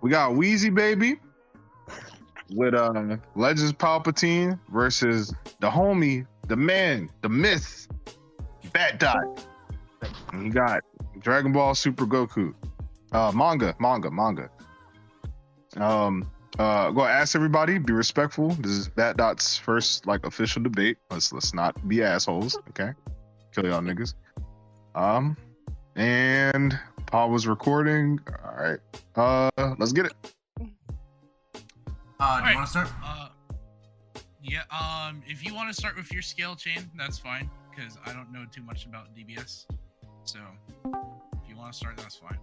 we got Wheezy Baby with Legends Palpatine versus the homie, the man, the myth, Bat Dot. And you got Dragon Ball Super Goku. Manga. Go ask everybody, be respectful. This is Bat Dot's first like official debate. Let's not be assholes, okay? Kill y'all niggas. And Paul was recording. All right. Let's get it. Do you want to start? Yeah. If you want to start with your scale chain, that's fine, because I don't know too much about DBS. So, if you want to start, that's fine.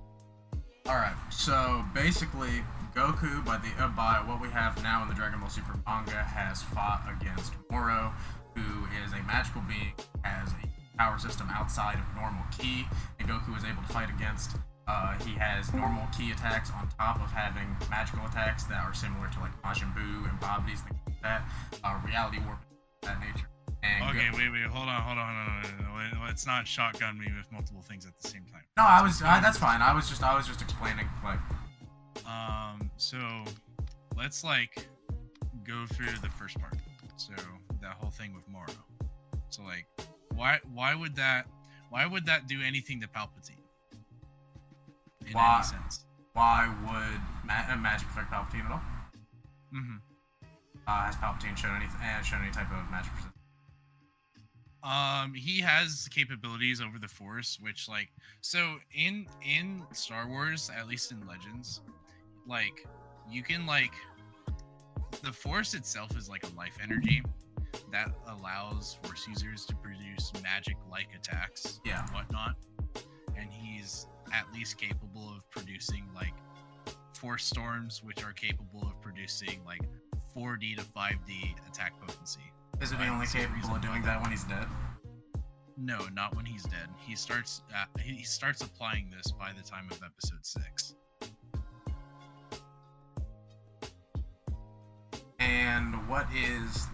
All right. So basically, Goku, by what we have now in the Dragon Ball Super manga, has fought against Moro, who is a magical being, has a power system outside of normal ki, and Goku is able to fight against. He has normal ki attacks on top of having magical attacks that are similar to like Majin Buu and Babdi's, things like that. Reality warp, that nature. And okay, wait, hold on. Let's not shotgun me with multiple things at the same time. No, that's fine. I was just explaining, like. So let's like go through the first part. So that whole thing with Moro. So like, why would that do anything to Palpatine? In any sense? Why would magic affect Palpatine at all? Mm-hmm. Has Palpatine shown any type of magic resistance? He has capabilities over the Force, which like, so in Star Wars, at least in Legends, like you can like, the Force itself is like a life energy that allows Force users to produce magic-like attacks and whatnot, and he's at least capable of producing like Force storms, which are capable of producing like 4D to 5D attack potency. Is it only capable of doing that when he's dead? No, not when he's dead. He starts applying this by the time of episode 6. And what is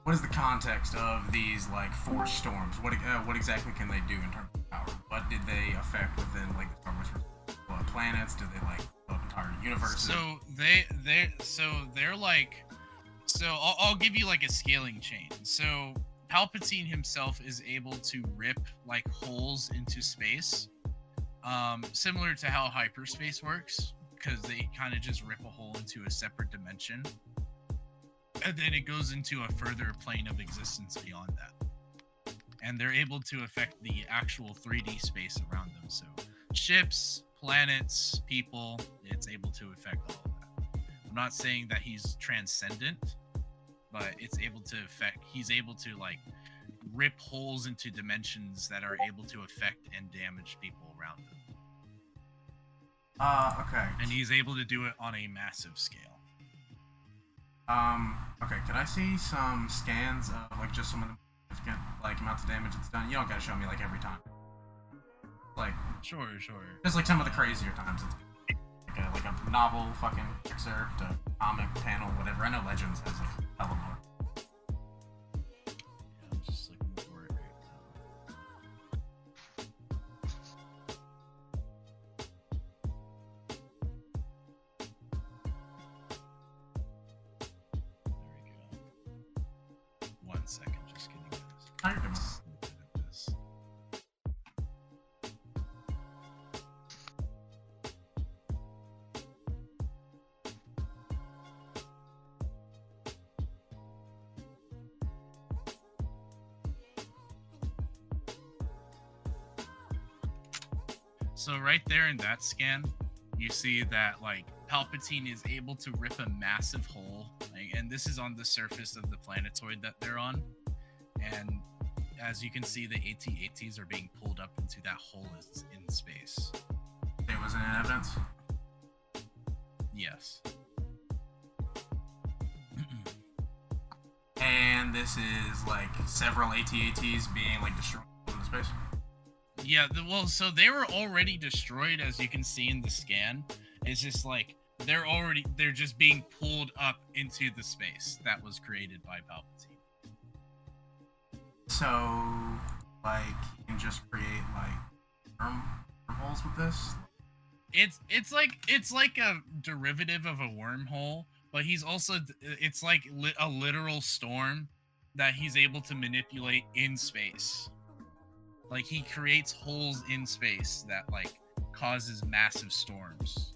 the context of these like Force storms? What exactly can they do in terms of power? What did they affect within like the Star Wars planets? Did they like blow up entire universes? So they're like, so I'll give you like a scaling chain. So Palpatine himself is able to rip like holes into space, similar to how hyperspace works, because they kind of just rip a hole into a separate dimension, and then it goes into a further plane of existence beyond that. And they're able to affect the actual 3D space around them. So ships, planets, people, it's able to affect all of that. I'm not saying that he's transcendent, but it's able to affect, he's able to like rip holes into dimensions that are able to affect and damage people around them. Okay. And he's able to do it on a massive scale. Okay, could I see some scans of like just some of the significant like amounts of damage it's done? You don't gotta show me like every time. Like Sure. Just like some of the crazier times it's like a novel fucking excerpt, a comic panel, whatever. I know Legends has like hella more. Yeah, I'm just looking for it right now. There we go. 1 second, just getting this. How you doing? So right there in that scan, you see that like Palpatine is able to rip a massive hole, like, and this is on the surface of the planetoid that they're on. And as you can see, the AT-ATs are being pulled up into that hole in space. There was any evidence? Yes. And this is like several AT-ATs being like destroyed into space? Yeah, well, so they were already destroyed, as you can see in the scan. It's just like they're just being pulled up into the space that was created by Palpatine. So, like, you can just create like wormholes with this? it's like a derivative of a wormhole, but he's also it's like a literal storm that he's able to manipulate in space. Like he creates holes in space that like causes massive storms.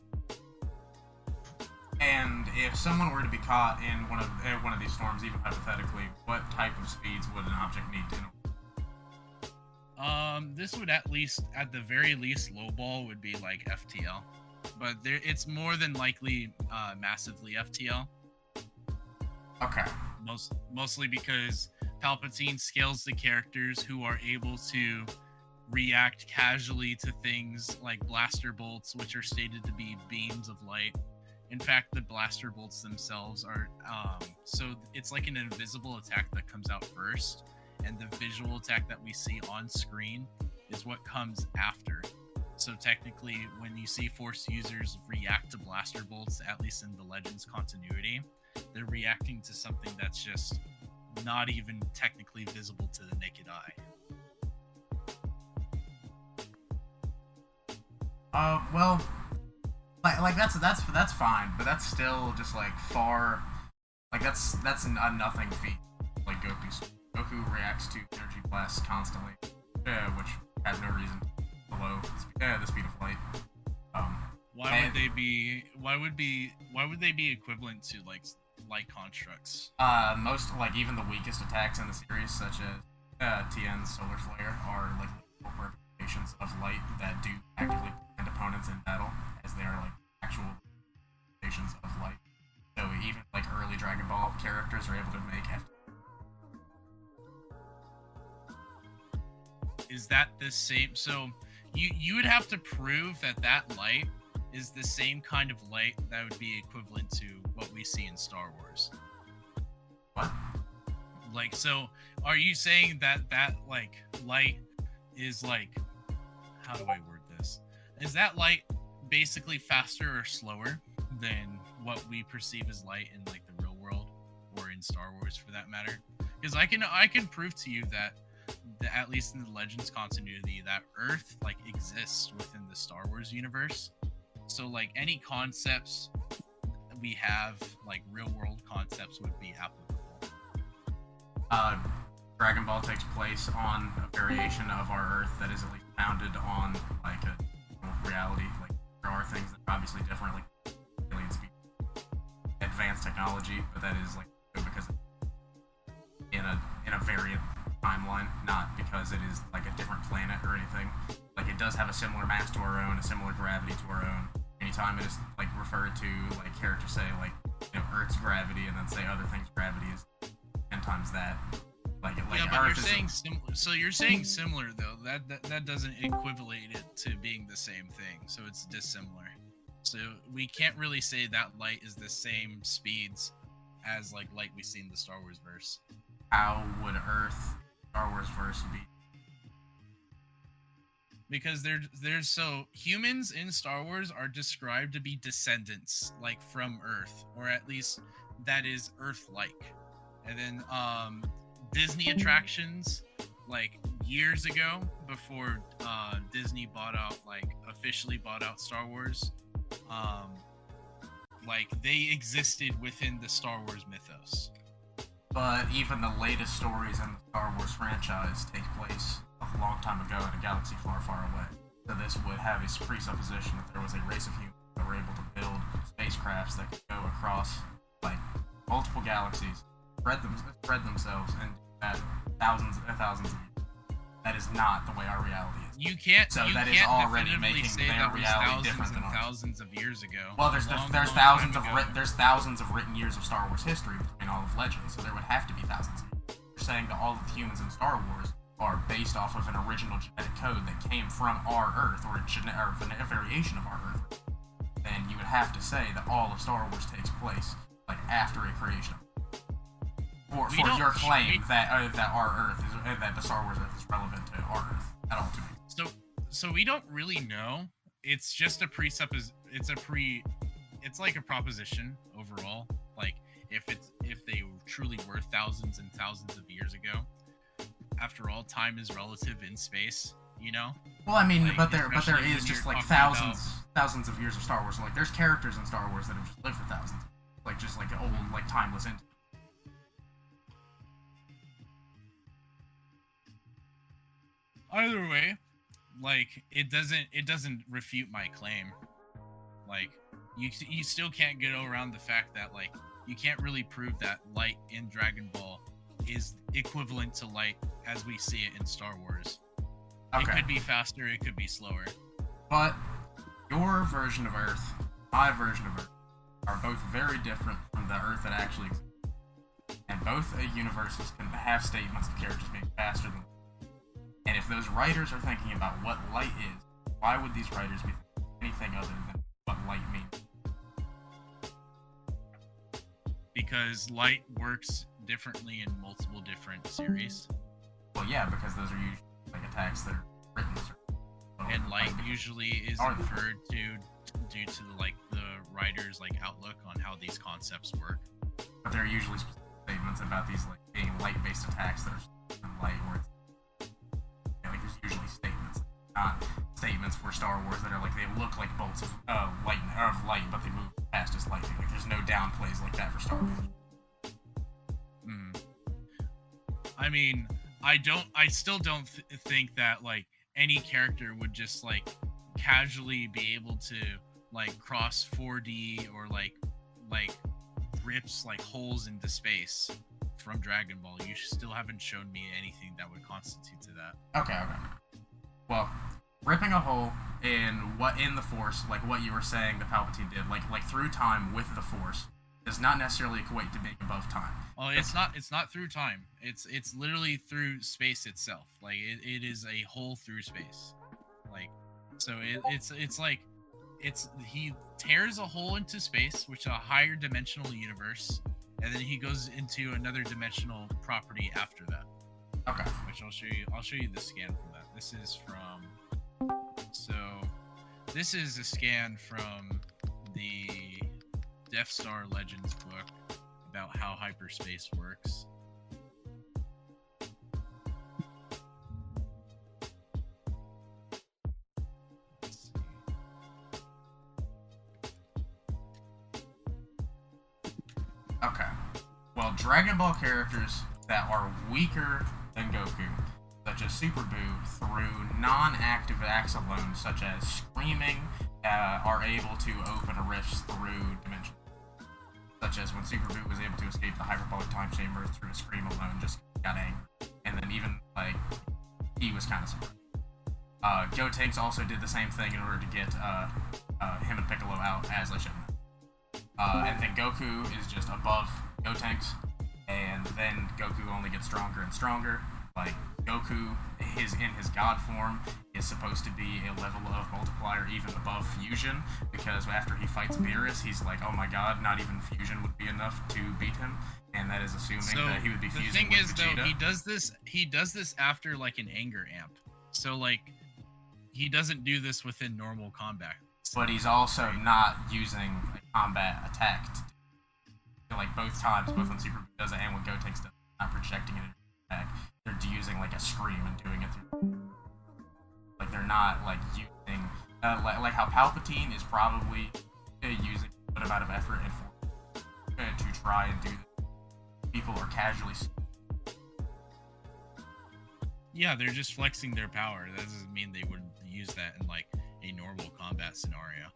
And if someone were to be caught in one of these storms, even hypothetically, what type of speeds would an object need to? This would at the very least, lowball would be like FTL, but it's more than likely massively FTL. Okay. Mostly because Palpatine scales the characters who are able to react casually to things like blaster bolts, which are stated to be beams of light. In fact, the blaster bolts themselves are so it's like an invisible attack that comes out first, and the visual attack that we see on screen is what comes after. So technically, when you see Force users react to blaster bolts, at least in the Legends continuity, they're reacting to something that's just not even technically visible to the naked eye. Well, like that's fine, but that's still just like far, like that's a nothing feat. Like Goku reacts to energy blasts constantly, which has no reason below the speed of light. Why would they be equivalent to like light constructs? Most, like, even the weakest attacks in the series, such as Tien's Solar Flare, are like representations of light that do actively defend opponents in battle, as they are like actual representations of light. So even like early Dragon Ball characters are able to make Is that the same? So you would have to prove that light is the same kind of light that would be equivalent to what we see in Star Wars. What? Like, so are you saying that like light is like, how do I word this? Is that light basically faster or slower than what we perceive as light in like the real world or in Star Wars for that matter? Because I can prove to you that at least in the Legends continuity, that Earth like exists within the Star Wars universe. So like any concepts we have, like real world concepts, would be applicable. Dragon Ball takes place on a variation of our Earth that is at least founded on like a reality. Like there are things that are obviously different, like alien speed, advanced technology, but that is like because in a variant timeline, not because it is like a different planet or anything. Like it does have a similar mass to our own, a similar gravity to our own. Anytime it is like referred to, like characters say like, you know, Earth's gravity, and then say other things gravity is 10 times that. Like yeah, but Earth you're saying similar. So you're saying similar though. That doesn't equate it to being the same thing. So it's dissimilar. So we can't really say that light is the same speeds as like light we see in the Star Wars verse. How would Earth Star Wars verse be? Because there's so humans in Star Wars are described to be descendants like from Earth, or at least that is Earth-like. And then Disney attractions, like years ago, before Disney officially bought out Star Wars, like they existed within the Star Wars mythos. But even the latest stories in the Star Wars franchise take place a long time ago in a galaxy far, far away. So this would have a presupposition that there was a race of humans that were able to build spacecrafts that could go across like multiple galaxies, spread themselves, and that thousands and thousands of years. That is not the way our reality is. You can't. So you that can't is already definitively making say their that was reality different than ours. Thousands of years ago. Well, there's thousands of written years of Star Wars history between all of Legends, so there would have to be thousands of years. You're saying that all of the humans in Star Wars are based off of an original genetic code that came from our Earth, or a variation of our Earth. Then you would have to say that all of Star Wars takes place like after a creation. For your claim that our Earth is that the Star Wars Earth is relevant to our Earth at all to me. So we don't really know. It's just a it's like a proposition overall. Like if they truly were thousands and thousands of years ago. After all, time is relative in space, you know? Well, I mean, like, but there is just like thousands. thousands of years of Star Wars. So, like, there's characters in Star Wars that have just lived for thousands, like just like old, like timeless. Either way, like it doesn't refute my claim. Like you still can't get around the fact that like you can't really prove that light in Dragon Ball is equivalent to light as we see it in Star Wars. Okay. It could be faster, it could be slower. But your version of Earth, my version of Earth, are both very different from the Earth that actually exists. And both universes can have statements of characters being faster than. And if those writers are thinking about what light is, why would these writers be thinking anything other than what light means? Because light works differently in multiple different series. Well, yeah, because those are usually like attacks that are written. And light usually is inferred to due to the writer's like outlook on how these concepts work. But there are usually statements about these like being light-based attacks that are light, where it's there's usually statements, not statements for Star Wars that are like they look like bolts of light, but they move fast as lightning. Like there's no downplays like that for Star Wars. I mean, I still don't think that like any character would just like casually be able to like cross 4D or like rips like holes into space from Dragon Ball. You still haven't shown me anything that would constitute to that. Okay. Well, ripping a hole in the Force, like what you were saying the Palpatine did, like through time with the Force, does not necessarily equate to being above time. Oh, it's not through time. It's literally through space itself. Like it is a hole through space. Like so it's like he tears a hole into space, which is a higher dimensional universe, and then he goes into another dimensional property after that. Okay. Which I'll show you. I'll show you the scan from that. This is a scan from the Death Star Legends book about how hyperspace works. Let's see. Okay. Well, Dragon Ball characters that are weaker than Goku, such as Super Buu, through non-active acts alone, such as screaming, are able to open a rift through dimensions. Such as when Super Buu was able to escape the hyperbolic time chamber through a scream alone, just got angry. And then even, like, he was kind of surprised. Gotenks also did the same thing in order to get him and Piccolo out, as I showed them. And then Goku is just above Gotenks, and then Goku only gets stronger and stronger. Like, Goku, in his god form, is supposed to be a level of multiplier even above fusion, because after he fights Beerus, he's like, oh my god, not even fusion would be enough to beat him, and that is assuming that he would be fusing with Vegeta. The thing is, though, he does this after, like, an anger amp. So, like, he doesn't do this within normal combat. But he's also not using a combat attack. Like, both times, both when Super Buu does it and when Gotenks does it, not projecting it in an attack. They're using like a scream and doing it through. Like they're not like using like how Palpatine is probably using a good amount of effort and force to try and do this. People are casually. Yeah, they're just flexing their power. That doesn't mean they wouldn't use that in like a normal combat scenario.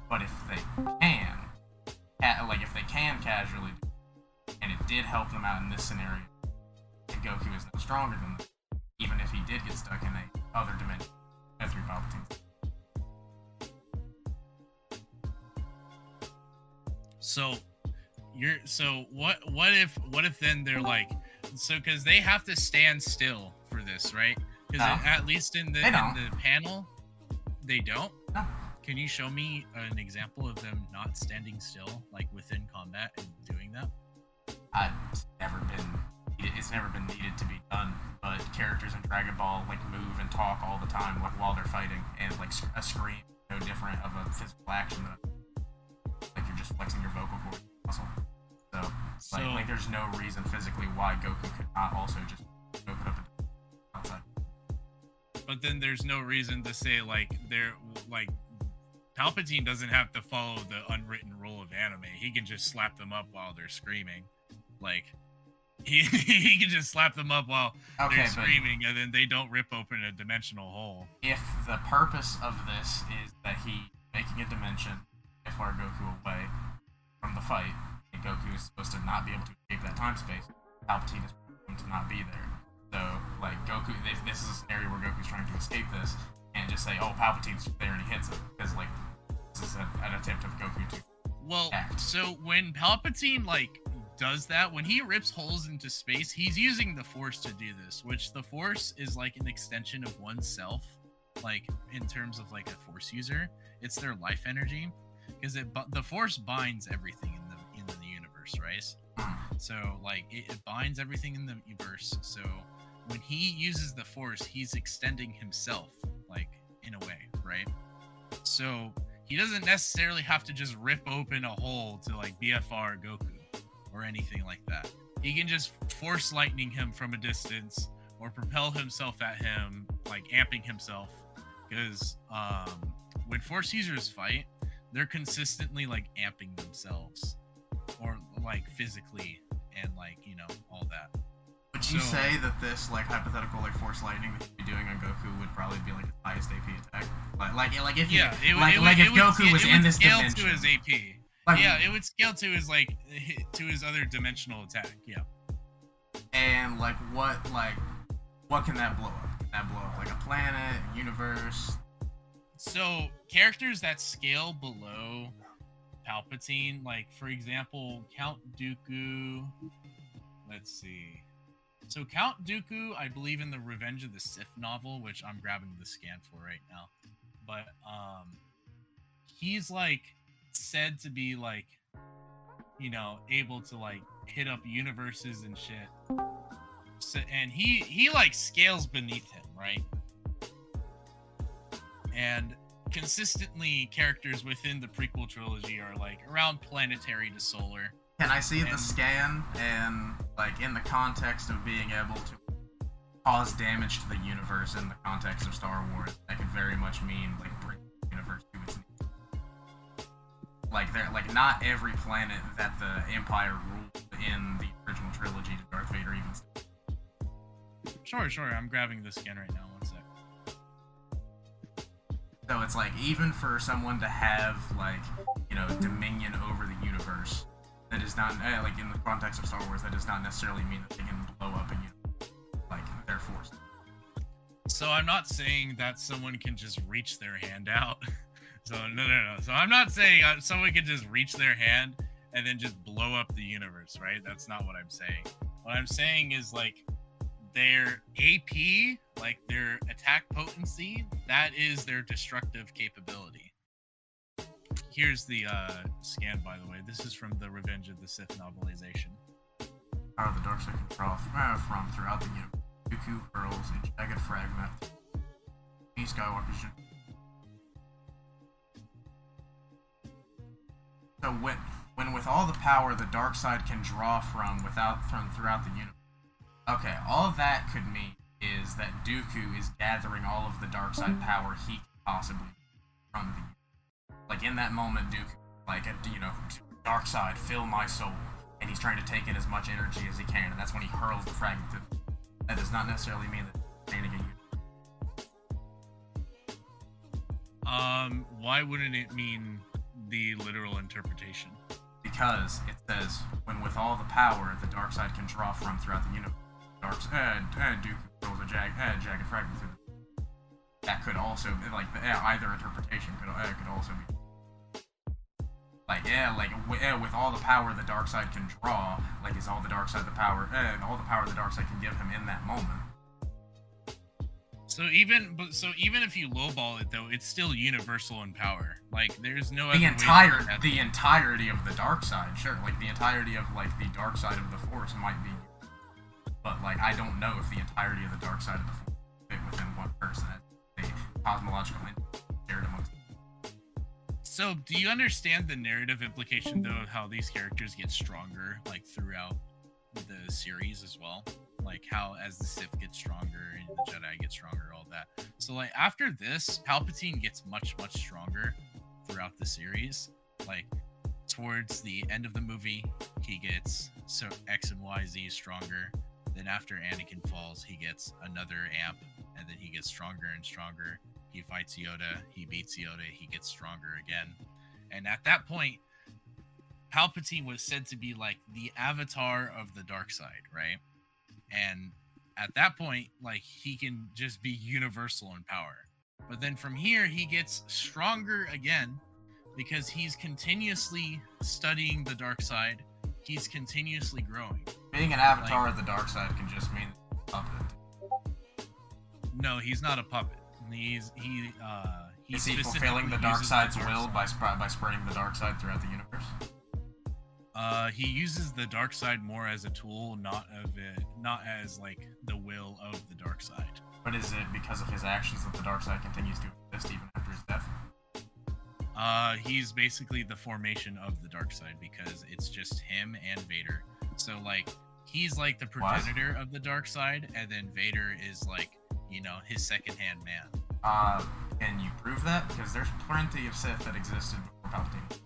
But if they can casually, and it did help them out in this scenario. And Goku is no stronger than them, even if he did get stuck in a other dimension through Palpatine. So what if then they're like, so because they have to stand still for this, right? Because at least in the panel, they don't. No. Can you show me an example of them not standing still, like within combat and doing that? It's never been needed to be done, but characters in Dragon Ball like move and talk all the time, like while they're fighting, and like a scream no different of a physical action than like you're just flexing your vocal cord muscle. So like there's no reason physically why Goku could not also just open up outside. But then there's no reason to say like they're like Palpatine doesn't have to follow the unwritten rule of anime. He can just slap them up while they're screaming. Like, he can just slap them up while they're screaming, and then they don't rip open a dimensional hole. If the purpose of this is that he's making a dimension to far Goku away from the fight, and Goku is supposed to not be able to escape that time space, Palpatine is him to not be there. So, like, Goku, if this is a scenario where Goku's trying to escape this, and just say, oh, Palpatine's there and he hits him, because, like, this is an attempt of Goku to act. So when Palpatine, like, does that, when he rips holes into space, he's using the Force to do this, which the Force is like an extension of oneself, like, in terms of, like, a Force user. It's their life energy, because the Force binds everything in the universe, right? So, like, it binds everything in the universe. So when he uses the Force, he's extending himself, like, in a way, right? So he doesn't necessarily have to just rip open a hole to, like, BFR Goku or anything like that. He can just Force lightning him from a distance or propel himself at him, like, amping himself. Because when Force users fight, they're consistently, like, amping themselves, or, like, physically, and, like, you know, all that. Would you say that this, like, hypothetical, like, Force lightning that you'd be doing on Goku would probably be, like, his highest AP attack? Like if if Goku was in this dimension, to his AP. Like, yeah, it would scale to his, like, to his other dimensional attack. Yeah. And, like, what can that blow up? Can that blow up, like, a planet, a universe? So characters that scale below Palpatine, like, for example, Count Dooku. Let's see. So Count Dooku, I believe in the Revenge of the Sith novel, which I'm grabbing the scan for right now. But he's, like, said to be, like, you know, able to, like, hit up universes and shit. So, and he like scales beneath him, right? And consistently characters within the prequel trilogy are, like, around planetary to solar. Can I see the scan and, like, in the context of being able to cause damage to the universe in the context of Star Wars, that could very much mean, like, bring the universe to its knees. Like, not every planet that the Empire ruled in the original trilogy did Darth Vader even see. Sure, I'm grabbing the scan right now, one sec. So it's like, even for someone to have, like, you know, dominion over the universe, that is not, like, in the context of Star Wars, that does not necessarily mean that they can blow up a universe, like, their force. So I'm not saying that someone can just reach their hand out. So no. So I'm not saying someone can just reach their hand and then just blow up the universe, right? That's not what I'm saying. What I'm saying is, like, their AP, like, their attack potency, that is their destructive capability. Here's the scan, by the way. This is from the Revenge of the Sith novelization. Power of the dark side control from throughout the universe. Goku hurls a jagged fragment. He Skywalker's. So when with all the power the dark side can draw from throughout the universe. Okay, all that could mean is that Dooku is gathering all of the dark side power he can possibly from the universe. Like, in that moment, Dooku, like, you know, dark side, fill my soul, and he's trying to take in as much energy as he can, and that's when he hurls the fragment. That does not necessarily mean that he's standing at you. Why wouldn't it mean the literal interpretation? Because it says, when with all the power the dark side can draw from throughout the universe, Dooku throws a jagged fragment through the... That could also be, like, either interpretation could also be... with all the power the dark side can draw, like, is all the dark side the power the dark side can give him in that moment. So even if you lowball it, though, it's still universal in power. Like, there's no other the entirety of the dark side, sure. Like, the entirety of, like, the dark side of the Force might be, but, like, I don't know if the entirety of the dark side of the Force fit within one person. It's a cosmological entity shared amongst them. So, do you understand the narrative implication, though, of how these characters get stronger, like, throughout the series as well? Like, how as the Sith gets stronger and the Jedi get stronger, all that. So, like, after this, Palpatine gets much, much stronger throughout the series. Like towards the end of the movie, he gets so X and Y Z stronger. Then after Anakin falls, he gets another amp, and then he gets stronger and stronger. He fights Yoda, he beats Yoda, he gets stronger again. And at that point, Palpatine was said to be like the avatar of the dark side, right? And at that point, like, he can just be universal in power. But then from here, he gets stronger again because he's continuously studying the dark side. He's continuously growing. Being an avatar of the dark side can just mean puppet. No, he's not a puppet. Is he fulfilling the dark side's will by spreading the dark side throughout the universe? He uses the dark side more as a tool, not as like the will of the dark side. But is it because of his actions that the dark side continues to exist even after his death? He's basically the formation of the dark side because it's just him and Vader. So like he's like the progenitor of the dark side, and then Vader is like, you know, his second-hand man. Can you prove that? Because there's plenty of Sith that existed before Palpatine.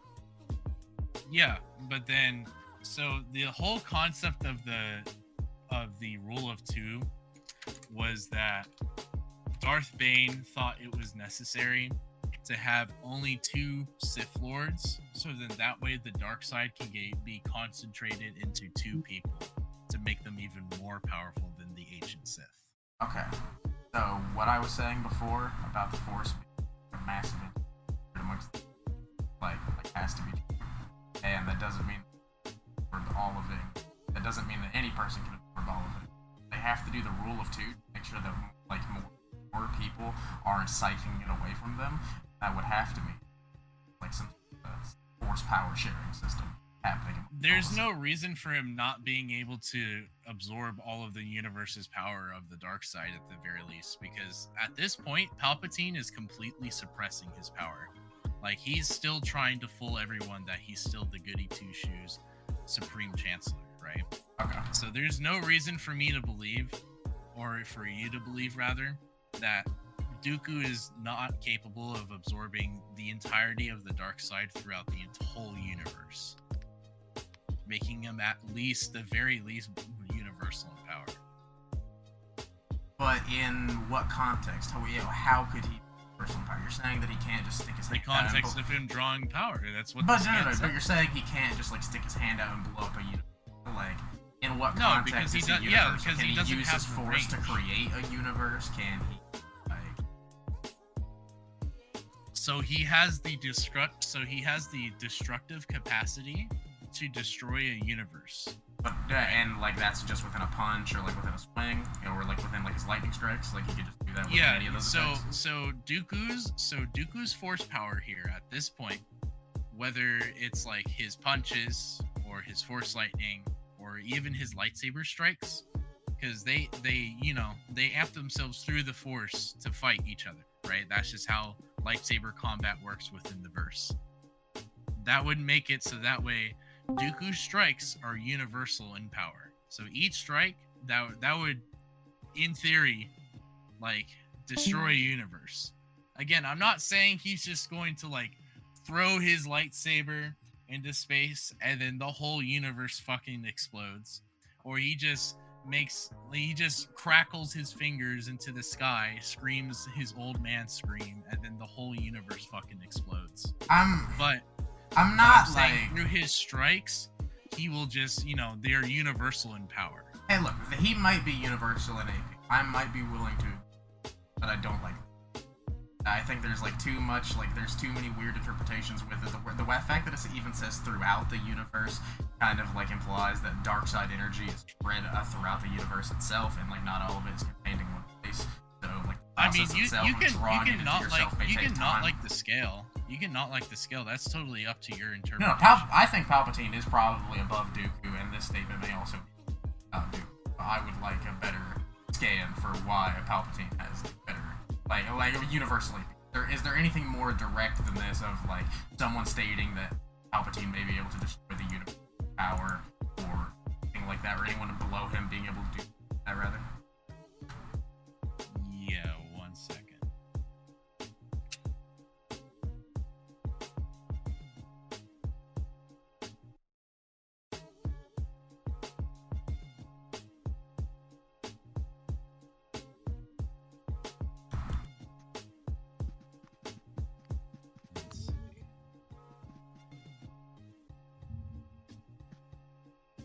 Yeah, but then so the whole concept of the rule of two was that Darth Bane thought it was necessary to have only 2 Sith Lords, so then that way the dark side can be concentrated into 2 people to make them even more powerful than the ancient Sith. Okay, so what I was saying before about the Force being a massive amongst, like has to be true, and that doesn't mean all of it. That doesn't mean that any person can absorb all of it. They have to do the rule of 2 to make sure that like more people aren't siphoning it away from them. That would have to be like some Force power sharing system happening. There's no reason for him not being able to absorb all of the universe's power of the dark side at the very least, because at this point, Palpatine is completely suppressing his power. Like, he's still trying to fool everyone that he's still the goody two-shoes Supreme Chancellor, right? Okay. So there's no reason for me to believe, or for you to believe rather, that Dooku is not capable of absorbing the entirety of the dark side throughout the whole universe, making him at least, the very least, universal in power. But in what context? How could he universal in power? You're saying that he can't just stick his hand out. The context of him drawing power. That's what. But no. But you're saying he can't just like stick his hand out and blow up a universe. Like, in what context? Because he is does. a Yeah, universe? because Can he doesn't use have his the Force range to create a universe? Can he? So he has the destructive capacity to destroy a universe. But and like that's just within a punch, or like within a swing, or like within like his lightning strikes. Like he could just do that with any of those effects. So Dooku's force power here at this point, whether it's like his punches or his force lightning or even his lightsaber strikes, because they amp themselves through the force to fight each other, right? That's just how lightsaber combat works within the verse. That would make it so that way Dooku's strikes are universal in power. So each strike that would, in theory, like destroy a universe. Again, I'm not saying he's just going to like throw his lightsaber into space and then the whole universe fucking explodes, or he just crackles his fingers into the sky, screams his old man scream, and then the whole universe fucking explodes. I'm not saying through his strikes, he will just, they're universal in power. Hey, look, he might be universal in anything. I might be willing to, but I don't like it. I think there's like too much, like there's too many weird interpretations with it. The fact that it even says throughout the universe kind of like implies that dark side energy is spread throughout the universe itself, and like not all of it is contained in one place. So like, you can not like the scale. You can not like the scale. That's totally up to your interpretation. No, I think Palpatine is probably above Dooku, and this statement may also be Dooku. I would like a better scan for why Palpatine has better, like universally. Is there anything more direct than this of like someone stating that Palpatine may be able to destroy the universe power, or anything like that, or anyone below him being able to do that rather? Yeah, 1 second.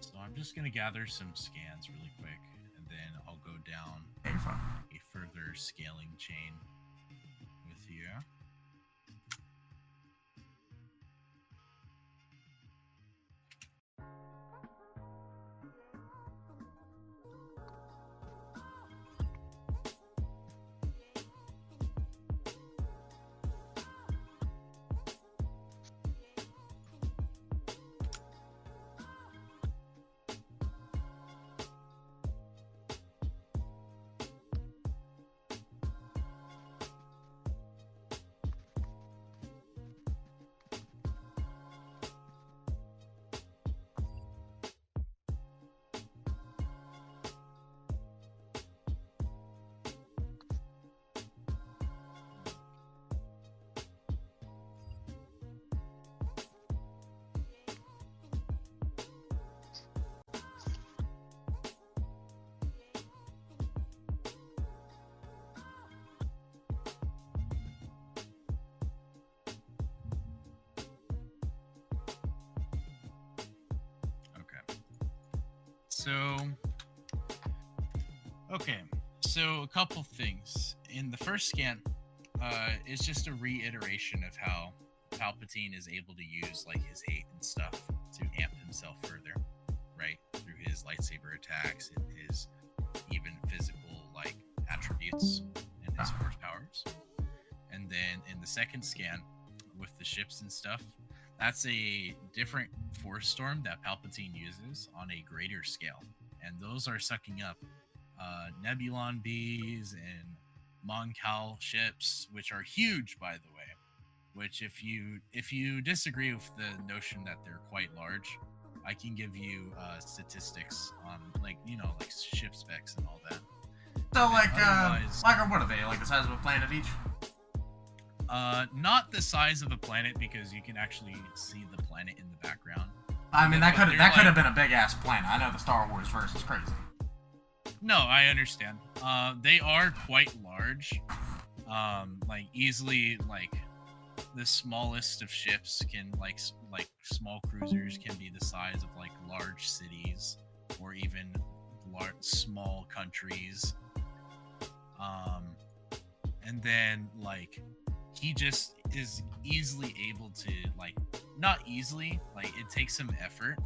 So I'm just gonna gather some scans really quick, and then I'll go down Yeah, you're fine. a further scaling chain with you. So a couple things. In the first scan, it's just a reiteration of how Palpatine is able to use like his hate and stuff to amp himself further, right? Through his lightsaber attacks and his even physical like attributes and his force powers. And then in the second scan with the ships and stuff, that's a different force storm that Palpatine uses on a greater scale. And those are sucking up Nebulon bees and Mon Cal ships, which are huge, by the way. Which, if you disagree with the notion that they're quite large, I can give you statistics on like ship specs and all that. So like what are they? Like the size of a planet each? Not the size of a planet, because you can actually see the planet in the background. I mean, that could have been a big ass planet. I know the Star Wars verse is crazy. No, I understand. They are quite large. Like easily, like the smallest of ships can like small cruisers can be the size of like large cities or even small countries. And then like he just is easily able to not easily, like it takes some effort,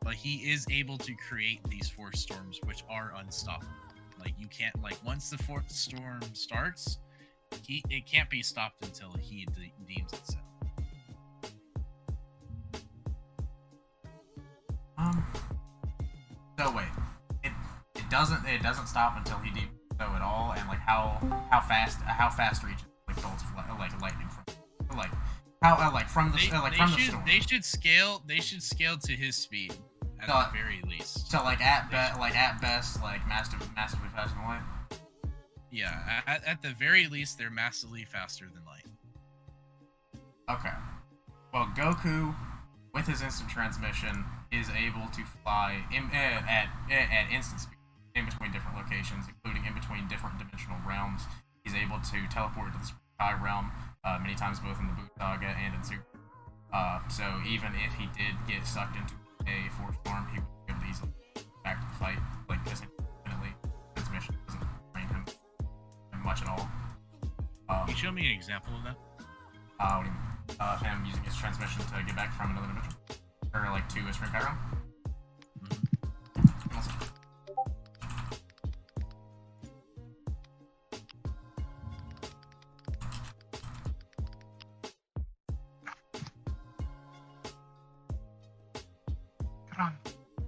but he is able to create these force storms which are unstoppable. Like you can't, like once the force storm starts, it can't be stopped until he deems it so. So wait, it doesn't stop until he deems it so at all, and like how fast reaches like bolts like lightning from like how from the storm. They should scale to his speed at the very least. So like at best like massively faster than light. Yeah, at the very least they're massively faster than light. Okay. Well, Goku, with his instant transmission, is able to fly at instant speed in between different locations, including in between different dimensional realms. He's able to teleport to the sky realm many times, both in the Buu Saga and in Super. So even if he did get sucked into a force storm, he would be able to easily get back to the fight. Like this infinitely transmission doesn't drain him much at all. Can you show me an example of that? What do you mean? Him using his transmission to get back from another dimension, or like to a Supreme Power Realm.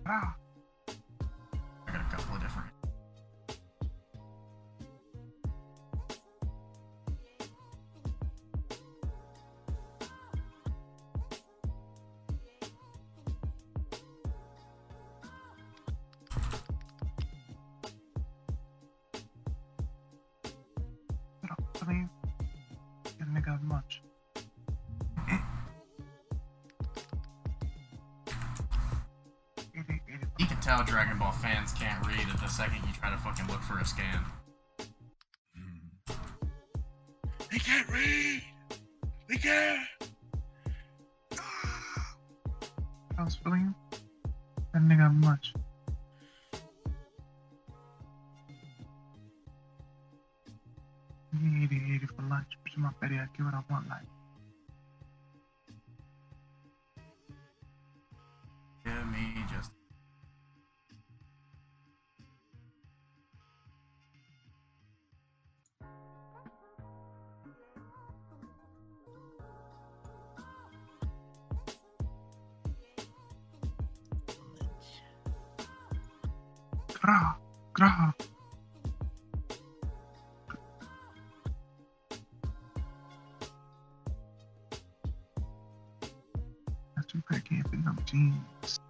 I got a couple of different. I mean, didn't make out much. You can tell Dragon Ball fans can't read it the second you try to fucking look for a scan. They can't read! They can't! I was feeling That nigga much. You eat it for lunch. Bitch, my fatty, I get what I want, like. Give me just. Grah, grah. That's too bad, can't fit no jeans.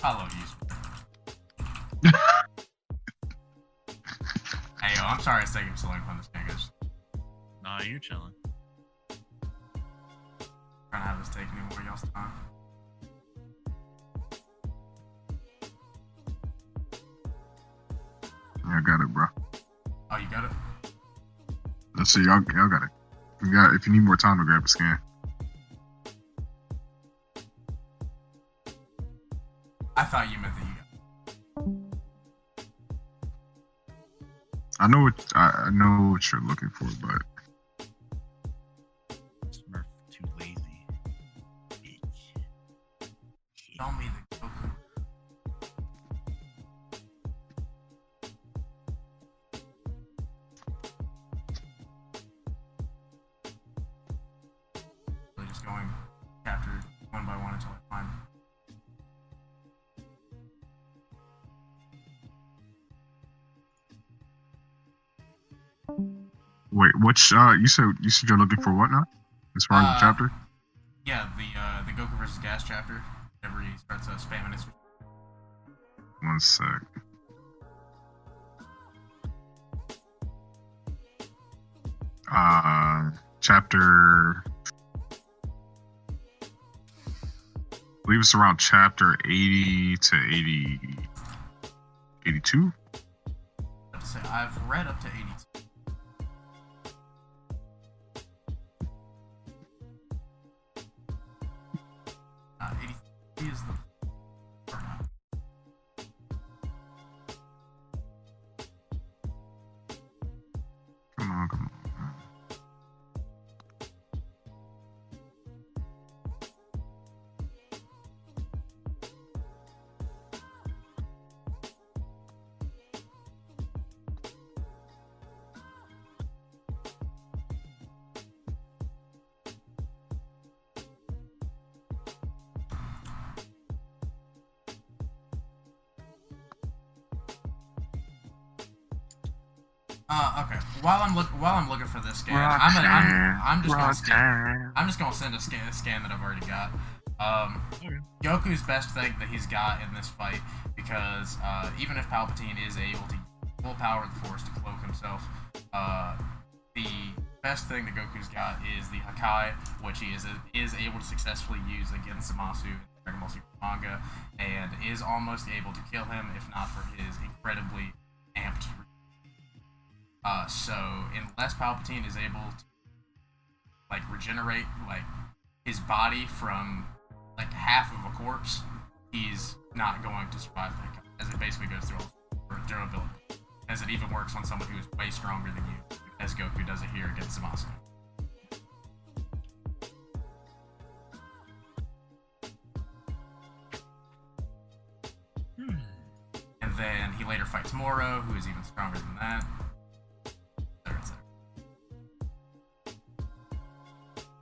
I love you. Hey, yo, I'm sorry it's taking so long on this thing. Nah, you're chilling. Trying to have this take any more of y'all's time. Yeah, I got it, bro. Oh, you got it? Let's see, y'all got it. If you need more time to grab a scan. I thought you meant that you got it. I know what you're looking for, but Smurf too lazy. Bitch. Show me the Goku. Really just going chapter one by one until I find. wait, which you said you're looking for what now? As far as the chapter? Yeah, the Goku versus Gas chapter. Whenever he starts spamming his. One sec. Chapter. I believe it's around chapter 80 to 80, 82. Let's say I've read up to 82. 83 is the. Or not. Come on. Okay. While I'm looking for this scan, I'm just gonna send a scan that I've already got. Okay. Goku's best thing that he's got in this fight, because even if Palpatine is able to full power of the Force to cloak himself, the best thing that Goku's got is the Hakai, which he is able to successfully use against Zamasu in the Dragon Ball Super manga, and is almost able to kill him if not for his incredibly amped. So unless Palpatine is able to regenerate his body from half of a corpse, he's not going to survive that, as it basically goes through all durability, as it even works on someone who is way stronger than you, as Goku does it here against Zamasu. And then he later fights Moro, who is even stronger than that.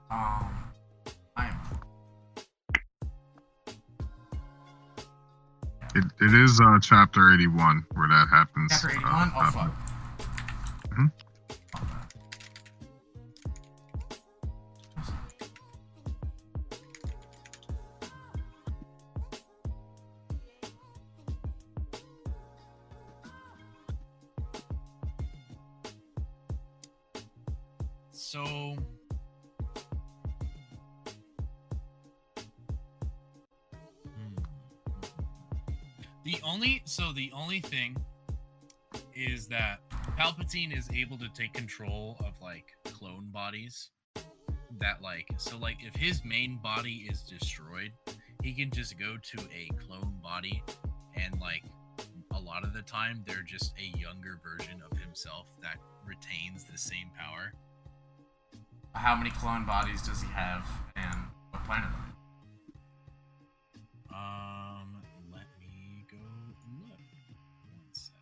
I am. It is chapter 81 where that happens. Chapter 81? Oh, fuck. Mm-hmm. So the only thing is that Palpatine is able to take control of clone bodies, that like so like if his main body is destroyed, he can just go to a clone body, and like a lot of the time they're just a younger version of himself that retains the same power. How many clone bodies does he have, and what planet are they? Let me go look. One sec.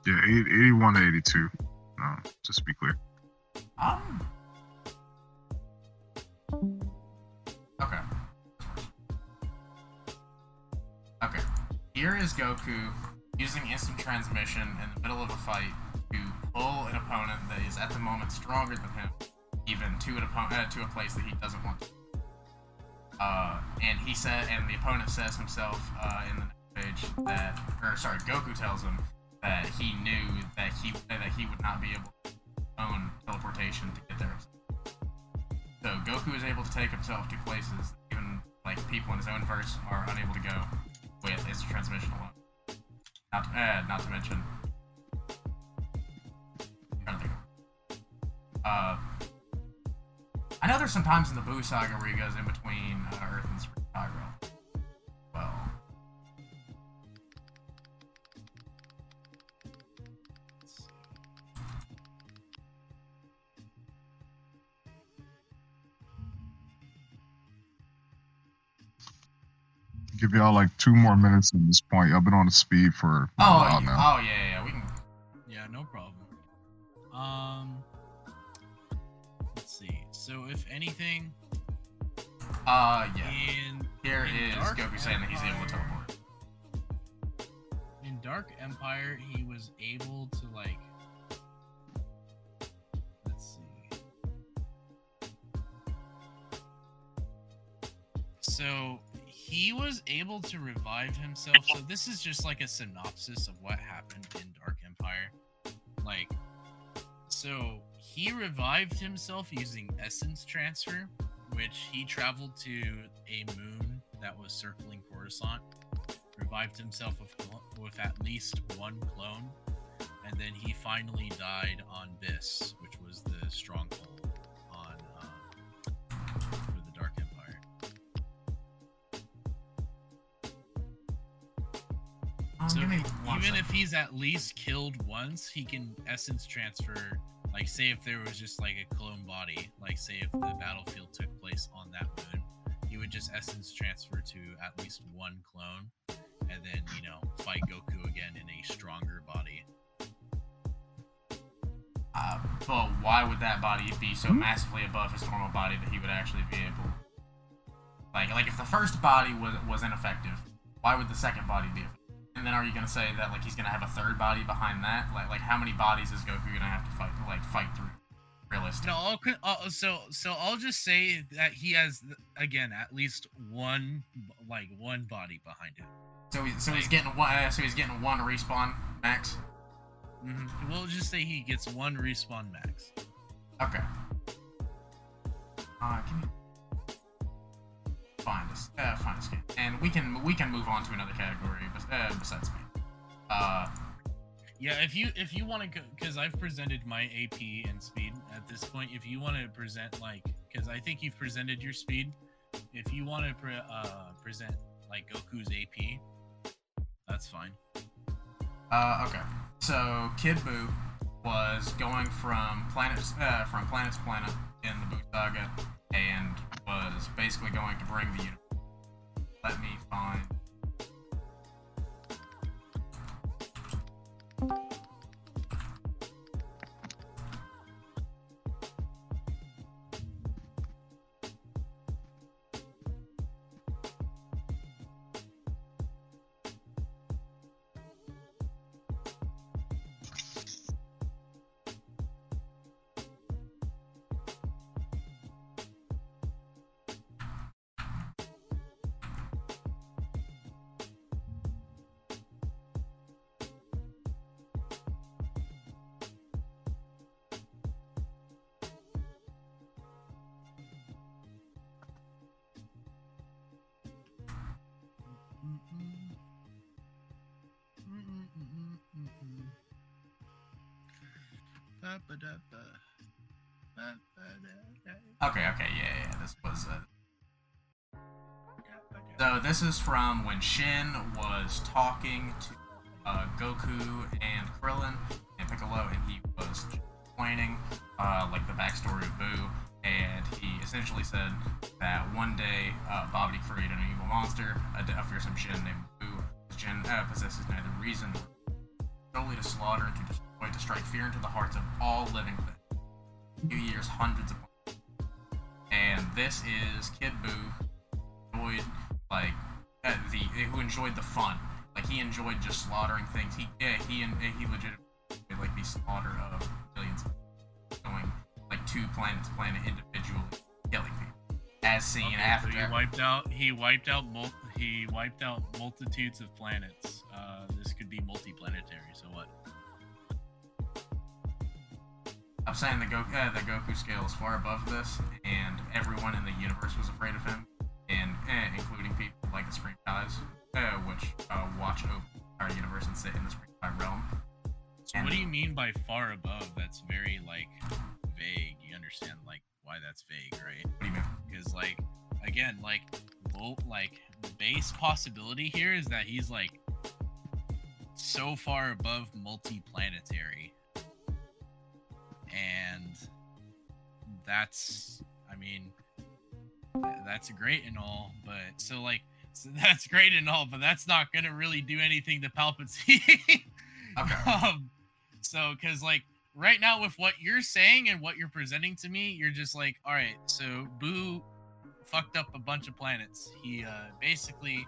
Yeah, 81 to 82. Just to be clear. Okay. Okay. Here is Goku using instant transmission in the middle of a fight to pull an opponent that is at the moment stronger than him, even to a place that he doesn't want to. And the opponent says himself in the next page Goku tells him that he knew that he would not be able to own teleportation to get there. So Goku is able to take himself to places that even like people in his own verse are unable to go with instant transmission alone. Not to mention. I know there's some times in the Buu Saga where he goes in between Earth and Super Realm. Well. Give y'all like 2 more minutes at this point. Y'all been on the speed for a while now. Oh yeah, we can. Yeah, no problem. Let's see. So if anything, yeah. Here in is Dark Goku saying that he's able to Empire- teleport. In Dark Empire, he was able to like. Let's see. So he was able to revive himself. So this is just like a synopsis of what happened in Dark Empire. Like, so he revived himself using essence transfer, which he traveled to a moon that was circling Coruscant, revived himself with at least one clone, and then he finally died on Biss, which was the stronghold on for the Dark Empire. So even if he's at least killed once, he can essence transfer. Like, say if there was just like a clone body, like say if the battlefield took place on that moon, he would just essence transfer to at least one clone, and then fight Goku again in a stronger body. But why would that body be so massively above his normal body that he would actually be able? Like if the first body was ineffective, why would the second body be effective? And then are you gonna say that like he's gonna have a third body behind that? Like how many bodies is Goku gonna have to fight through? Realistically. No, so I'll just say that he has again at least one body behind him. He's getting one. So he's getting one respawn max. Mm-hmm. We'll just say he gets one respawn max. Okay. Can you find this game, and we can move on to another category besides speed. Yeah, if you want to go, because I've presented my AP and speed at this point. If you want to present because I think you've presented your speed. If you want to present like Goku's AP, that's fine. Okay. So Kid Buu was going from planet to planet in the Buu Saga, and was basically going to bring the universe. Let me find. Okay, yeah. This was So this is from when Shin was talking to Goku and Krillin and Piccolo, and he was explaining like the backstory of Boo, and he essentially said that one day Babidi created an evil monster, a fearsome Shin named Boo. Shin possesses neither reason nor solely to slaughter and to destroy, to strike fear into the hearts of all living things. A few years, hundreds of months. And this is Kid Boo, enjoyed like who enjoyed the fun. Like he enjoyed just slaughtering things. He legitimately like the slaughter of millions of people, going like to planet to planet individually, killing people. As seen after. So he wiped out multitudes of planets. This could be multiplanetary. So what? I'm saying the Goku scale is far above this, and everyone in the universe was afraid of him, and including people like the Supreme Kais, which watch over our universe and sit in the Supreme Kai realm. So what do you mean by far above? That's very like vague. You understand like why that's vague, right? What do you mean? Because like again, like base possibility here is that he's like so far above multiplanetary. And that's, I mean, that's great and all, but that's great and all, but that's not gonna really do anything to Palpatine. Okay. So, because like right now with what you're saying and what you're presenting to me, you're just like, all right, so Boo fucked up a bunch of planets. He basically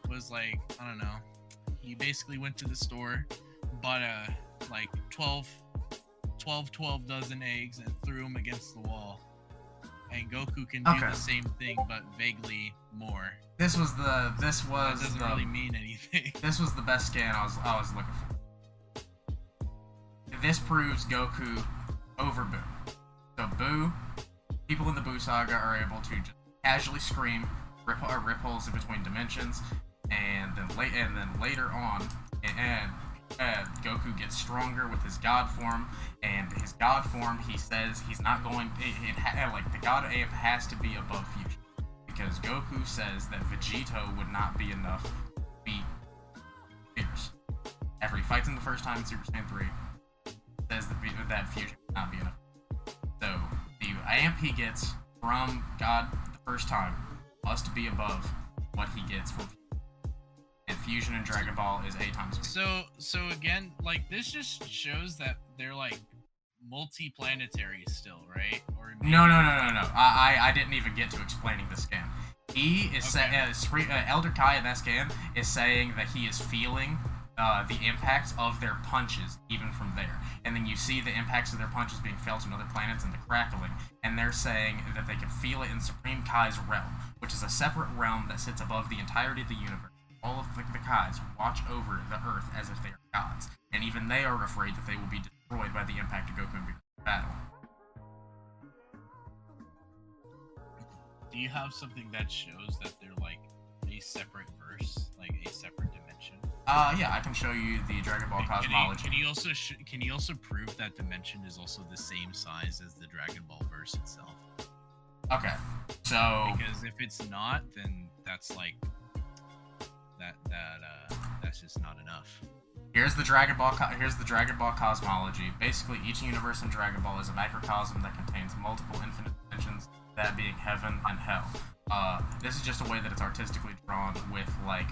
was like, I don't know, he basically went to the store, bought like 12 dozen eggs and threw them against the wall. And Goku can do the same thing, but vaguely more. This that doesn't really mean anything. This was the best scan I was looking for. This proves Goku over Boo. So Boo, people in the Boo saga are able to just casually scream, rip holes in between dimensions, and then later on, Goku gets stronger with his God form, and his God form, he says he's not going. Like the God Ape has to be above fusion, because Goku says that Vegito would not be enough to beat Fierce. After he fights him the first time in Super Saiyan 3, says that fusion would not be enough. So the amp he gets from God the first time must be above what he gets from. And fusion in Dragon Ball is 8 times. So again, like this just shows that they're like multiplanetary still, right? Or maybe... No. I didn't even get to explaining the scan. He is Elder Kai in that scan is saying that he is feeling the impacts of their punches even from there, and then you see the impacts of their punches being felt on other planets and the crackling, and they're saying that they can feel it in Supreme Kai's realm, which is a separate realm that sits above the entirety of the universe. All of the Kais watch over the Earth as if they are gods, and even they are afraid that they will be destroyed by the impact of Goku in battle. Do you have something that shows that they're like a separate verse, like a separate dimension? Yeah, I can show you the Dragon Ball cosmology. Can you also prove that dimension is also the same size as the Dragon Ball verse itself? Okay, so because if it's not, then that's like that's just not enough. Here's the Dragon Ball cosmology. Basically, each universe in Dragon Ball is a microcosm that contains multiple infinite dimensions, that being heaven and hell. This is just a way that it's artistically drawn with like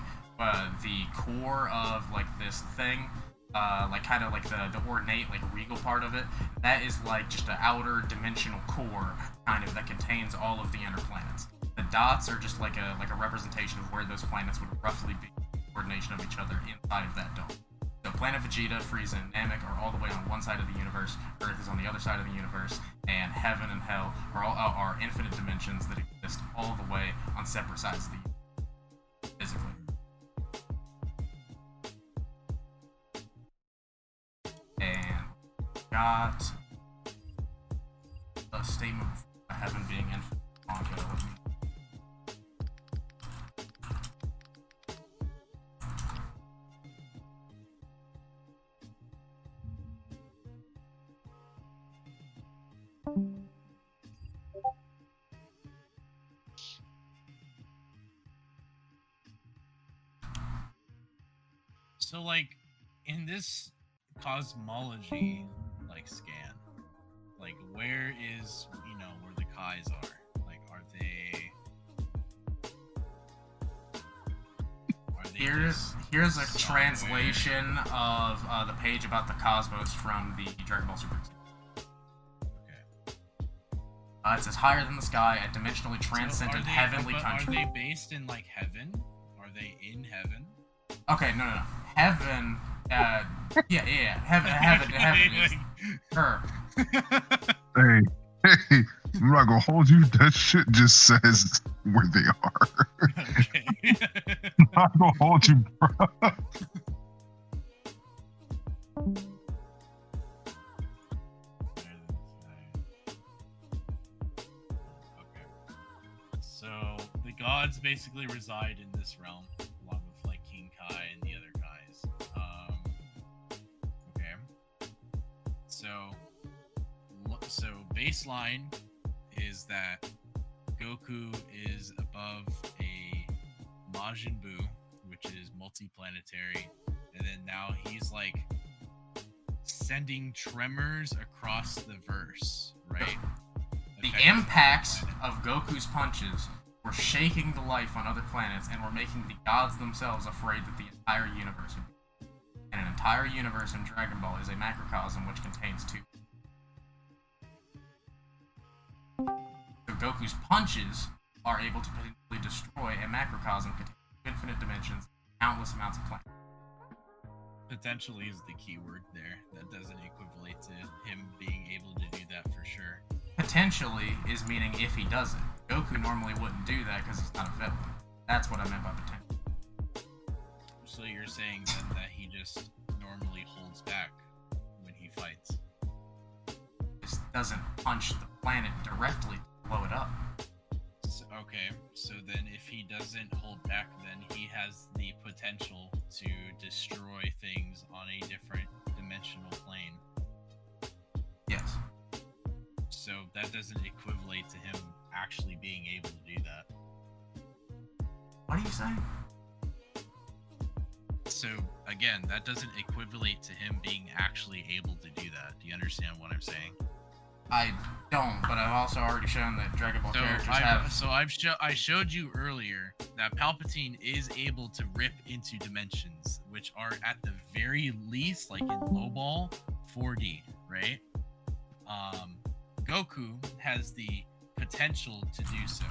the core of like this thing, like kind of like the ornate, like regal part of it. That is like just an outer dimensional core, kind of, that contains all of the inner planets. The dots are just like a representation of where those planets would roughly be, coordination of each other inside of that dome. So Planet Vegeta, Frieza, and Namek are all the way on one side of the universe, Earth is on the other side of the universe, and Heaven and Hell are infinite dimensions that exist all the way on separate sides of the universe, physically. And got a statement of Heaven being infinite. So, like, in this cosmology, like, scan, like, where is, where the Kais are? Like, are they Here's a translation of the page about the cosmos from the Dragon Ball Super. Okay. It says higher than the sky, a dimensionally transcendent heavenly country. Are they based in like heaven? Are they in heaven? Okay, no. Heaven. Yeah. Heaven is her. Hey, I'm not gonna hold you. That shit just says where they are. Okay. I'm not gonna hold you, bro. Okay. So the gods basically reside in this realm, along with like King Kai and the other guys. Okay. So baseline is that Goku is above a Majin Buu, which is multiplanetary, and then now he's like sending tremors across the verse, right? The impacts of Goku's punches were shaking the life on other planets and were making the gods themselves afraid that the entire universe would be. And an entire universe in Dragon Ball is a macrocosm which contains two. So Goku's punches are able to potentially destroy a macrocosm containing infinite dimensions, countless amounts of planets. Potentially is the key word there. That doesn't equivalent to him being able to do that for sure. Potentially is meaning if he does it. Goku normally wouldn't do that because he's not a villain. That's what I meant by potential. So you're saying then that he just normally holds back when he fights? Just doesn't punch the planet directly to blow it up. Okay, so then if he doesn't hold back, then he has the potential to destroy things on a different dimensional plane. Yes. So that doesn't equivalent to him actually being able to do that. What are you saying? So again, that doesn't equivalent to him being actually able to do that. Do you understand what I'm saying? I don't, but I've also already shown that Dragon Ball characters have. So I showed you earlier that Palpatine is able to rip into dimensions, which are at the very least, like in low ball, 4D, right? Goku has the potential to do so.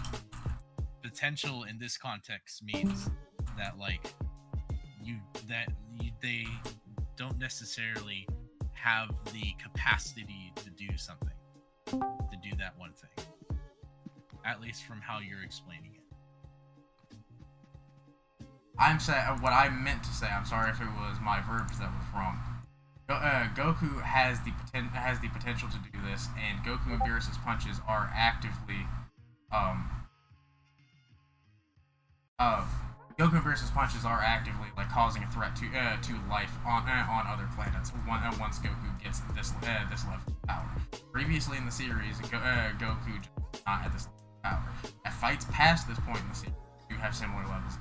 Potential in this context means that they don't necessarily have the capacity to do something. To do that one thing, at least from how you're explaining it. I'm saying what I meant to say. I'm sorry if it was my verbs that was wrong. Goku has the potential to do this, and Goku and Beerus's punches are actively Goku and Beerus's punches are actively like causing a threat to life on other planets. Once Goku gets this level of power. Previously in the series, Goku just not at this level of power. At fights past this point in the series, do have similar levels.